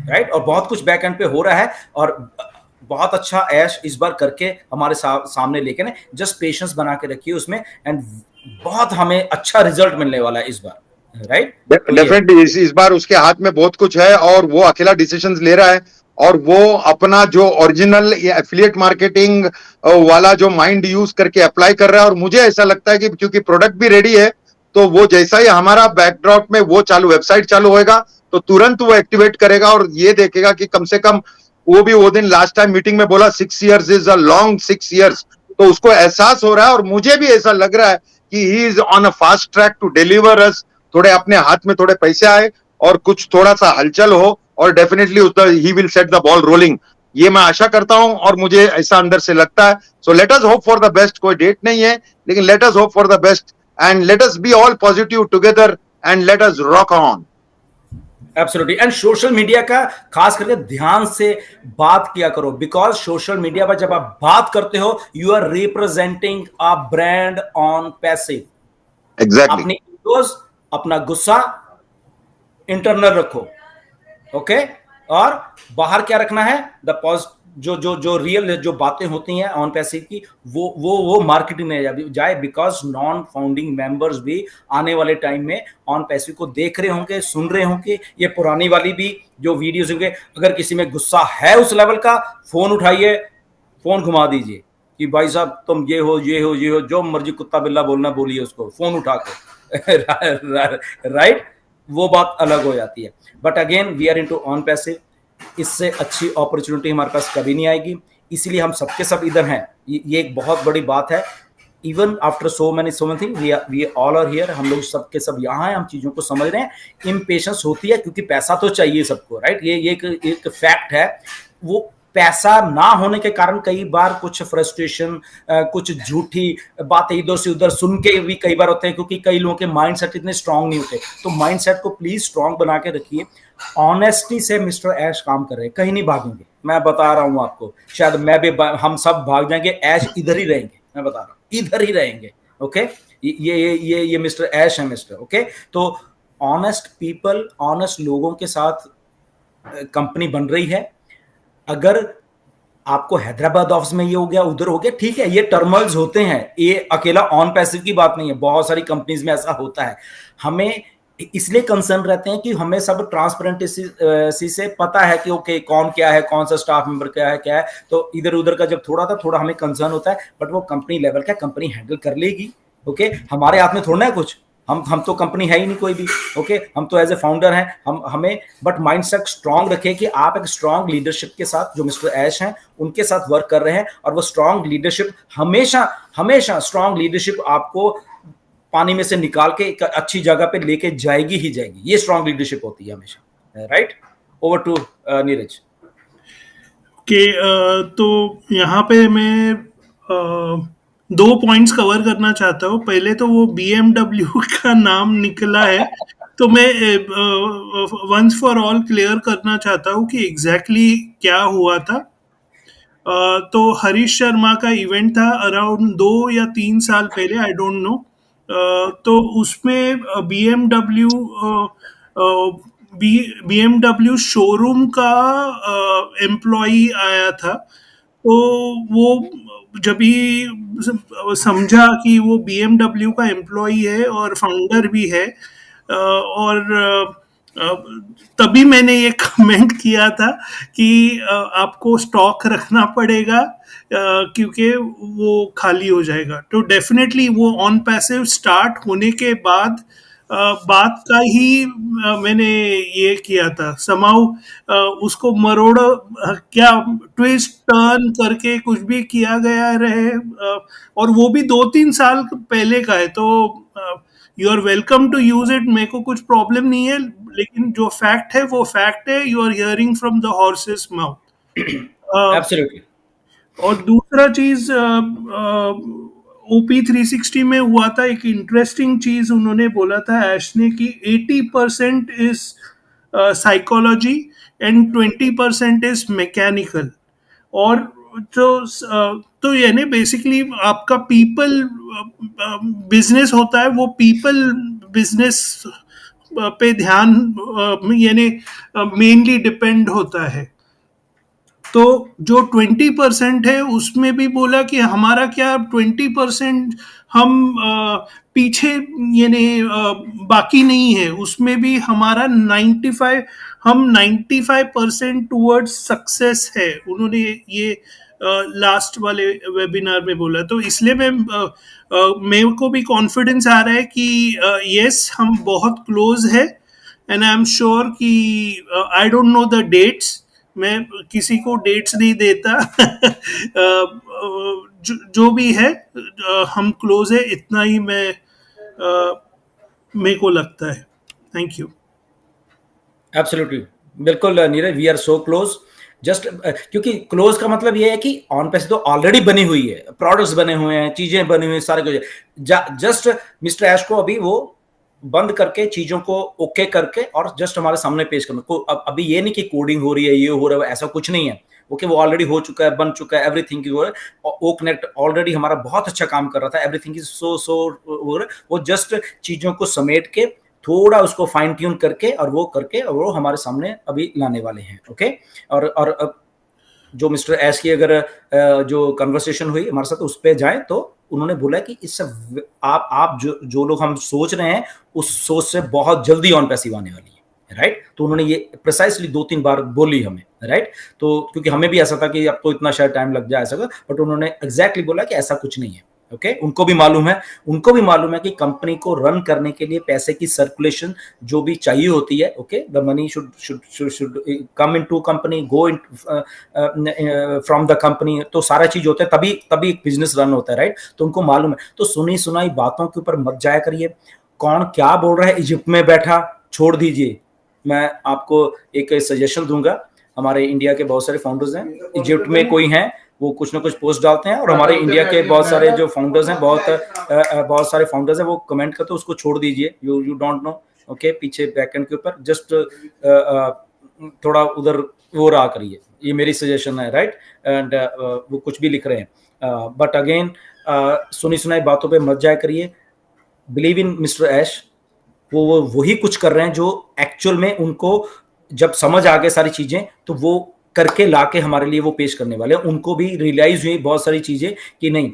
right. और बहुत कुछ बैक एंड पे हो रहा है, और बहुत अच्छा ऐश इस बार करके हमारे सामने लेके ना, जस्ट पेशेंस बना के रखिए उसमें, एंड बहुत हमें अच्छा रिजल्ट मिलने वाला है इस बार, राइट। डेफिनेटली इस बार उसके हाथ में बहुत कुछ है, और वो अकेला डिसीजंस ले रहा है, और वो अपना जो ओरिजिनल एफिलिएट मार्केटिंग वाला जो माइंड यूज करके अप्लाई कर रहा है। और मुझे ऐसा लगता है कि क्योंकि प्रोडक्ट भी रेडी है, तो वो जैसा ही हमारा बैकड्रॉप में वो वेबसाइट चालू होएगा, तो तुरंत वो एक्टिवेट करेगा, और ये देखेगा कि कम से कम वो दिन लास्ट टाइम मीटिंग में बोला 6 years is a long 6 years, तो उसको एहसास हो रहा है। और मुझे भी ऐसा लग रहा है कि he is on a fast track to deliver us. थोड़े अपने हाथ में थोड़े पैसे आए और कुछ थोड़ा सा हलचल हो, और definitely he will set the ball rolling, ये मैं आशा करता हूं, और मुझे ऐसा अंदर से लगता है। So let us hope for the best. कोई डेट नहीं है, लेकिन let us hope for the best, and let us be all positive together, and let us rock on. Absolutely. And social media का खास करके ध्यान से बात किया करो, बिकॉज सोशल मीडिया पर जब आप बात करते हो, you are representing a brand OnPassive. Exactly. अपनी ईगोज, अपना गुस्सा इंटरनल रखो, ओके। और बाहर क्या रखना है, द जो रियल जो बातें होती हैं ऑन पैसिव की, वो मार्केटिंग में जाए, बिकॉज नॉन फाउंडिंग मेंबर्स भी आने वाले टाइम में ऑन पैसिव को देख रहे होंगे, सुन रहे होंगे। ये पुरानी वाली भी जो वीडियोस होंगे, अगर किसी में गुस्सा है उस लेवल का, फोन उठाइए, फोन घुमा दीजिए कि भाई साहब तुम ये हो, जो मर्जी कुत्ता बिल्ला बोलना बोलिए उसको, फोन उठा के राइट। वो बात अलग हो जाती है। But again we are into OnPassive, इससे अच्छी अपॉर्चुनिटी हमारे पास कभी नहीं आएगी, इसीलिए हम सबके सब इधर हैं। ये एक बहुत बड़ी बात है। Even after so many thing, we all are here, हम लोग सबके सब यहाँ हैं, हम चीजों को समझ रहे हैं। इम्पेशंस होती है क्योंकि पैसा तो चाहिए सबको, राइट। ये एक फैक्ट है। वो पैसा ना होने के कारण कई बार कुछ फ्रस्ट्रेशन, कुछ झूठी बातें इधर से उधर सुन के भी कई बार होते हैं, क्योंकि कई लोगों के माइंडसेट इतने स्ट्रांग नहीं होते। तो माइंडसेट को प्लीज स्ट्रांग बना के रखिए। ऑनेस्टी से मिस्टर ऐश काम कर रहे हैं, कहीं नहीं भागेंगे, मैं बता रहा हूं आपको। शायद मैं भी, हम सब भाग जाएंगे, ऐश इधर ही रहेंगे, मैं बता रहा हूं, इधर ही रहेंगे। ओके, ये मिस्टर ऐश है, मिस्टर। ओके, तो ऑनेस्ट पीपल, ऑनेस्ट लोगों के साथ कंपनी बन रही है। अगर आपको हैदराबाद ऑफिस में ये हो गया, उधर हो गया, ठीक है, ये टर्मल्स होते हैं, ये अकेला ऑन पैसिव की बात नहीं है, बहुत सारी कंपनीज में ऐसा होता है। हमें इसलिए कंसर्न रहते हैं कि हमें सब ट्रांसपेरेंसी से पता है कि ओके कौन क्या है, कौन सा स्टाफ मेंबर क्या है। तो इधर उधर का जब थोड़ा हमें कंसर्न होता है, बट वो कंपनी लेवल का, कंपनी हैंडल कर लेगी। ओके, हमारे हाथ में थोड़ा है कुछ, हम तो कंपनी है ही नहीं कोई भी। ओके, हम तो एज ए फाउंडर हैं, हमें बट माइंडसेट स्ट्रांग रखें कि आप एक स्ट्रांग लीडरशिप के साथ, जो मिस्टर ऐश हैं उनके साथ वर्क कर रहे हैं, और वो स्ट्रांग लीडरशिप हमेशा स्ट्रांग लीडरशिप आपको पानी में से निकाल के एक अच्छी जगह पे लेके जाएगी ही जाएगी। ये स्ट्रांग लीडरशिप होती है हमेशा, राइट। Over to Neeraj. कि तो यहाँ पे मैं 2 पॉइंट्स कवर करना चाहता हूँ। पहले तो वो BMW का नाम निकला है, तो मैं वंस फॉर ऑल क्लियर करना चाहता हूँ कि एग्जैक्टली क्या हुआ था। तो हरीश शर्मा का इवेंट था अराउंड 2 या 3 साल पहले, आई डोंट नो। तो उसमें BMW शोरूम का एम्प्लॉई आया था। तो वो जब ही समझा कि वो BMW का एम्प्लॉई है और फाउंडर भी है, और तभी मैंने ये कमेंट किया था कि आपको स्टॉक रखना पड़ेगा, क्योंकि वो खाली हो जाएगा। तो डेफिनेटली वो ऑन पैसिव स्टार्ट होने के बाद बात का ही मैंने ये किया था समाउ, उसको मरोड़ क्या ट्विस्ट टर्न करके कुछ भी किया गया रहे, और वो भी 2-3 साल पहले का है, तो you are welcome to use it, मेरे को कुछ प्रॉब्लम नहीं है, लेकिन जो फैक्ट है वो फैक्ट है, you are hearing from the horse's mouth. Absolutely. और दूसरा चीज OP360 में हुआ था, एक इंटरेस्टिंग चीज उन्होंने बोला था ऐश ने कि 80% is psychology and 20% is mechanical. और तो यानी बेसिकली आपका पीपल बिजनेस होता है, वो पीपल बिजनेस पे ध्यान यानी मेनली डिपेंड होता है। तो जो 20% है उसमें भी बोला कि हमारा क्या 20% हम पीछे यानी बाकी नहीं है, उसमें भी हमारा 95% टूवर्ड्स सक्सेस है, उन्होंने ये लास्ट वाले वेबिनार में बोला। तो इसलिए मेरे को भी कॉन्फिडेंस आ रहा है कि यस हम बहुत क्लोज है, एंड आई एम श्योर कि I don't know the dates, मैं किसी को डेट्स नहीं देता जो भी है हम क्लोज है, इतना ही मेरे को लगता है। Thank you. एब्सोल्युटली, बिल्कुल Neeraj, we are so close. Just क्योंकि क्लोज का मतलब ये है कि ऑन पैसे तो ऑलरेडी बनी हुई है, प्रोडक्ट्स बने हुए हैं, चीजें बनी हुई हैं, सारे कुछ। जस्ट मिस्टर ऐश को अभी वो बंद करके चीजों को ओके करके और जस्ट हमारे सामने पेश करना को। अभी ये नहीं कि कोडिंग हो रही है, ये हो रहा है, ऐसा कुछ नहीं है। ओके, वो ऑलरेडी हो चुका है, बन चुका है, एवरीथिंग हो रहा है। ओ कनेक्ट ऑलरेडी हमारा बहुत अच्छा काम कर रहा था, एवरीथिंग इज सो हो रहा है। वो जस्ट चीजों को समेट के थोड़ा उसको फाइन ट्यून करके और वो हमारे सामने अभी लाने वाले हैं। ओके, और जो मिस्टर एस की अगर जो कन्वर्सेशन हुई हमारे साथ उस पर जाए, तो उन्होंने बोला कि इससे आप जो लोग हम सोच रहे हैं उस सोच से बहुत जल्दी ऑन पैसिव आने वाली है, राइट। तो उन्होंने ये प्रिसाइसली 2-3 बार बोली हमें, राइट। तो क्योंकि हमें भी ऐसा था कि अब तो इतना शायद टाइम लग जाए ऐसा, बट उन्होंने एग्जैक्टली बोला कि ऐसा कुछ नहीं है। ओके, उनको भी मालूम है कि कंपनी को रन करने के लिए पैसे की सर्कुलेशन जो भी चाहिए होती है। Okay, the money should come into company, go in from the company, तो सारा चीज होता है, तभी एक बिजनेस रन होता है, राइट। तो उनको मालूम है। तो सुनी सुनाई बातों के ऊपर मत जाया करिए। कौन क्या बोल रहा है इजिप्ट में बैठा, छोड़ दीजिए। मैं आपको एक सजेशन दूंगा, हमारे इंडिया के बहुत सारे फाउंडर्स हैं, इजिप्ट में कोई हैं, वो कुछ ना कुछ पोस्ट डालते हैं, और हमारे इंडिया के बहुत सारे जो फाउंडर्स हैं, बहुत सारे फाउंडर्स हैं, वो कमेंट करते हैं, उसको छोड़ दीजिए। You don't know. ओके, पीछे बैकएंड के ऊपर जस्ट थोड़ा उधर वो रहा करिए, ये मेरी सजेशन है, राइट। एंड वो कुछ भी लिख रहे हैं, बट अगेन सुनी सुनाई बातों पे मत जाया करिए। बिलीव इन मिस्टर ऐश, वो वही कुछ कर रहे हैं जो एक्चुअल में उनको जब समझ आ गए सारी चीजें, तो वो करके लाके हमारे लिए वो पेश करने वाले हैं। उनको भी रियलाइज हुई बहुत सारी चीजें कि नहीं,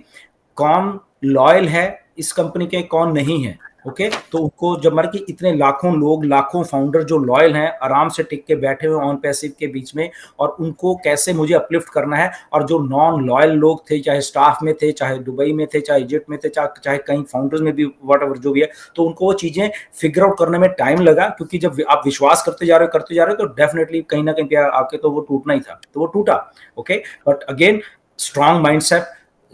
कौन लॉयल है इस कंपनी के, कौन नहीं है। ओके, तो उनको जब मारे कि इतने लाखों लोग, लाखों फाउंडर जो लॉयल हैं, आराम से टिक के बैठे हुए ऑन पैसिव के बीच में, और उनको कैसे मुझे अपलिफ्ट करना है। और जो नॉन लॉयल लोग थे, चाहे स्टाफ में थे, चाहे दुबई में थे, चाहे इजिप्ट में थे, चाहे कहीं फाउंडर्स में भी, वट एवर जो भी है, तो उनको वो चीजें फिगर आउट करने में टाइम लगा। क्योंकि जब आप विश्वास करते जा रहे हो तो डेफिनेटली कहीं ना कहीं पे आके तो वो टूटना ही था, तो वो टूटा। Okay, but again strong mindset,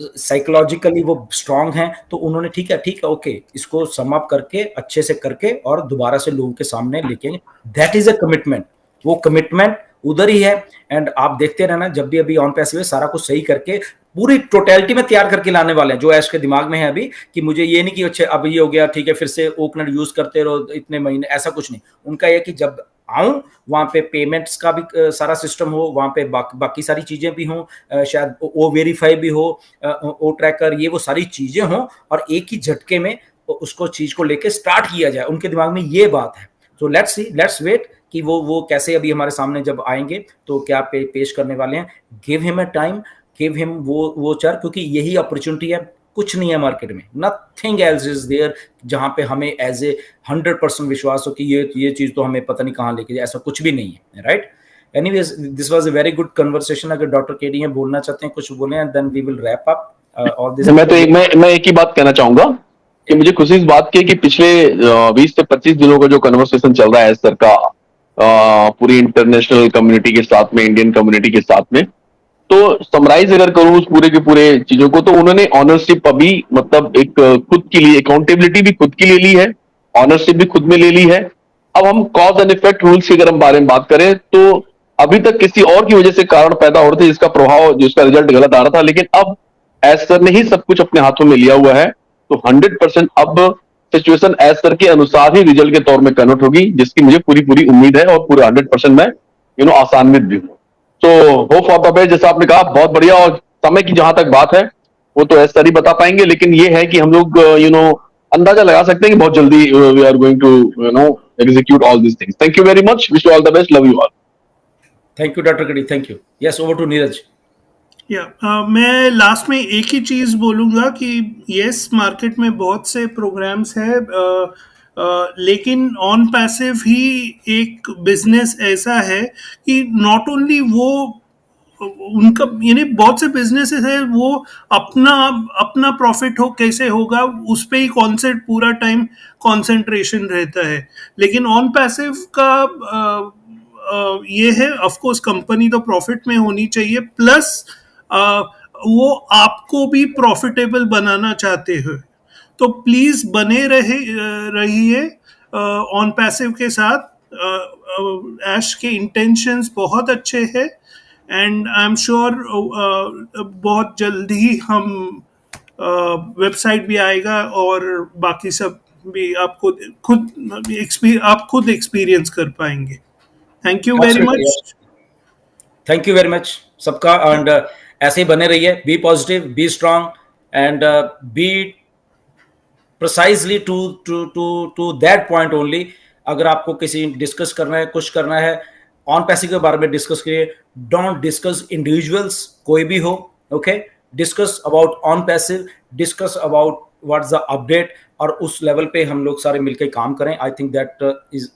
psychologically वो स्ट्रांग हैं, तो उन्होंने ठीक है ओके, इसको समाप्त करके अच्छे से करके और दोबारा से लोगों के सामने लेके, दैट इज अ कमिटमेंट। वो कमिटमेंट उधर ही है। एंड आप देखते रहना, जब भी अभी ऑन पैसिव सारा कुछ सही करके पूरी टोटलिटी में तैयार करके लाने वाले हैं, जो ऐश के दिमाग में है अभी, कि मुझे ये नहीं कि अच्छा अब ये हो गया ठीक है फिर से ओकनेट यूज करते रहो इतने महीने, ऐसा कुछ नहीं। उनका यह कि जब आऊं वहां पे पेमेंट्स का भी सारा सिस्टम हो, वहां पे बाकी सारी चीजें भी हों, शायद ओ वेरीफाई भी हो, ओ ट्रैकर, ये वो सारी चीजें हों, और एक ही झटके में उसको चीज को लेके स्टार्ट किया जाए। उनके दिमाग में ये बात है। तो लेट्स वेट कि वो कैसे अभी हमारे सामने जब आएंगे तो क्या पेश करने वाले हैं। Give him a time, give him वो चर, क्योंकि यही अपॉर्चुनिटी है। कुछ नहीं है मार्केट में, नथिंग एल्स इज देयर जहां पे हमें एज ए 100% विश्वास हो कि ये चीज तो हमें पता नहीं कहाँ लेके जाए, ऐसा कुछ भी नहीं है, right? Anyways, this was a very good conversation. अगर डॉक्टर केडी हैं बोलना चाहते हैं कुछ बोले, and then we will wrap up all this. मैं एक ही बात कहना चाहूंगा कि मुझे खुशी इस बात की है कि पिछले 20 से 25 दिनों का जो कन्वर्सेशन चल रहा है सर का पूरी इंटरनेशनल कम्युनिटी के साथ में, इंडियन कम्युनिटी के साथ में, तो समराइज अगर करूं उस पूरे के पूरे चीजों को, तो उन्होंने ऑनरशिप अभी मतलब एक खुद के लिए अकाउंटेबिलिटी भी खुद की ले ली है, ऑनरशिप भी खुद में ले ली है। अब हम कॉज एंड इफेक्ट रूल्स की अगर हम बारे में बात करें तो अभी तक किसी और की वजह से कारण पैदा हो रहे थे जिसका प्रभाव, जिसका रिजल्ट गलत आ रहा था, लेकिन अब एज सर ने ही सब कुछ अपने हाथों में लिया हुआ है, तो 100% अब सिचुएशन एज सर के अनुसार ही रिजल्ट के तौर में कन्वर्ट होगी, जिसकी मुझे पूरी उम्मीद है और पूरे 100% मैं आसान्वित भी हूँ। तो होप फॉर द बेस्ट, जैसा आपने कहा, बहुत बढ़िया। और समय की जहां तक बात है वो तो एज सर ही बता पाएंगे, लेकिन ये है कि हम लोग अंदाजा लगा सकते हैं कि बहुत जल्दी we are going to execute all these things. Thank you very much. Wish you all the best. Love you all. Thank you doctor KD, thank you. Yes, over to Neeraj. मैं लास्ट में एक ही चीज बोलूंगा कि यस, मार्केट में बहुत से programmes है, लेकिन ऑन पैसिव ही एक बिजनेस ऐसा है कि नॉट ओनली वो उनका, यानी बहुत से बिजनेसेस है वो अपना प्रॉफिट हो कैसे होगा उस पे ही पूरा टाइम कंसंट्रेशन रहता है। लेकिन ऑन पैसिव का ये है, ऑफ कोर्स कंपनी तो प्रॉफिट में होनी चाहिए, प्लस वो आपको भी प्रॉफिटेबल बनाना चाहते हो, तो प्लीज बने रहिए ऑन पैसिव के साथ। ऐश के इंटेंशंस बहुत अच्छे हैं, एंड आई एम श्योर बहुत जल्दी हम वेबसाइट भी आएगा और बाकी सब भी आपको आप खुद एक्सपीरियंस कर पाएंगे। Thank you very much. Thank you very much सबका, एंड ऐसे ही बने रहिए, be positive, be strong, and be precisely to that point only. अगर आपको किसी डिस्कस करना है, कुछ करना है, ऑन पैसिव के बारे में डिस्कस करिए, डोंट डिस्कस इंडिविजुअल्स, कोई भी हो, okay? Discuss about on passive, discuss about what's the update, और उस लेवल पे हम लोग सारे मिलकर काम करें। I think that is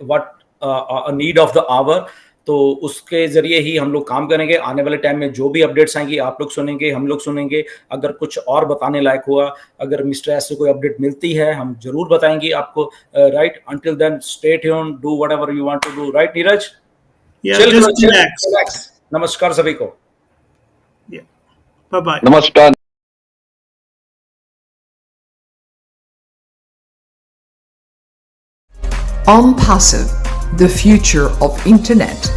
what a need of the hour. तो उसके जरिए ही हम लोग काम करेंगे। आने वाले टाइम में जो भी अपडेट्स आएंगी आप लोग सुनेंगे, हम लोग सुनेंगे। अगर कुछ और बताने लायक हुआ, अगर मिस्टर एस से कोई अपडेट मिलती है, हम जरूर बताएंगे आपको, right? Until then stay tuned, do whatever you want to do, right Neeraj? relax. नमस्कार सभी को। Bye bye. नमस्कार। On Passive, the future of internet.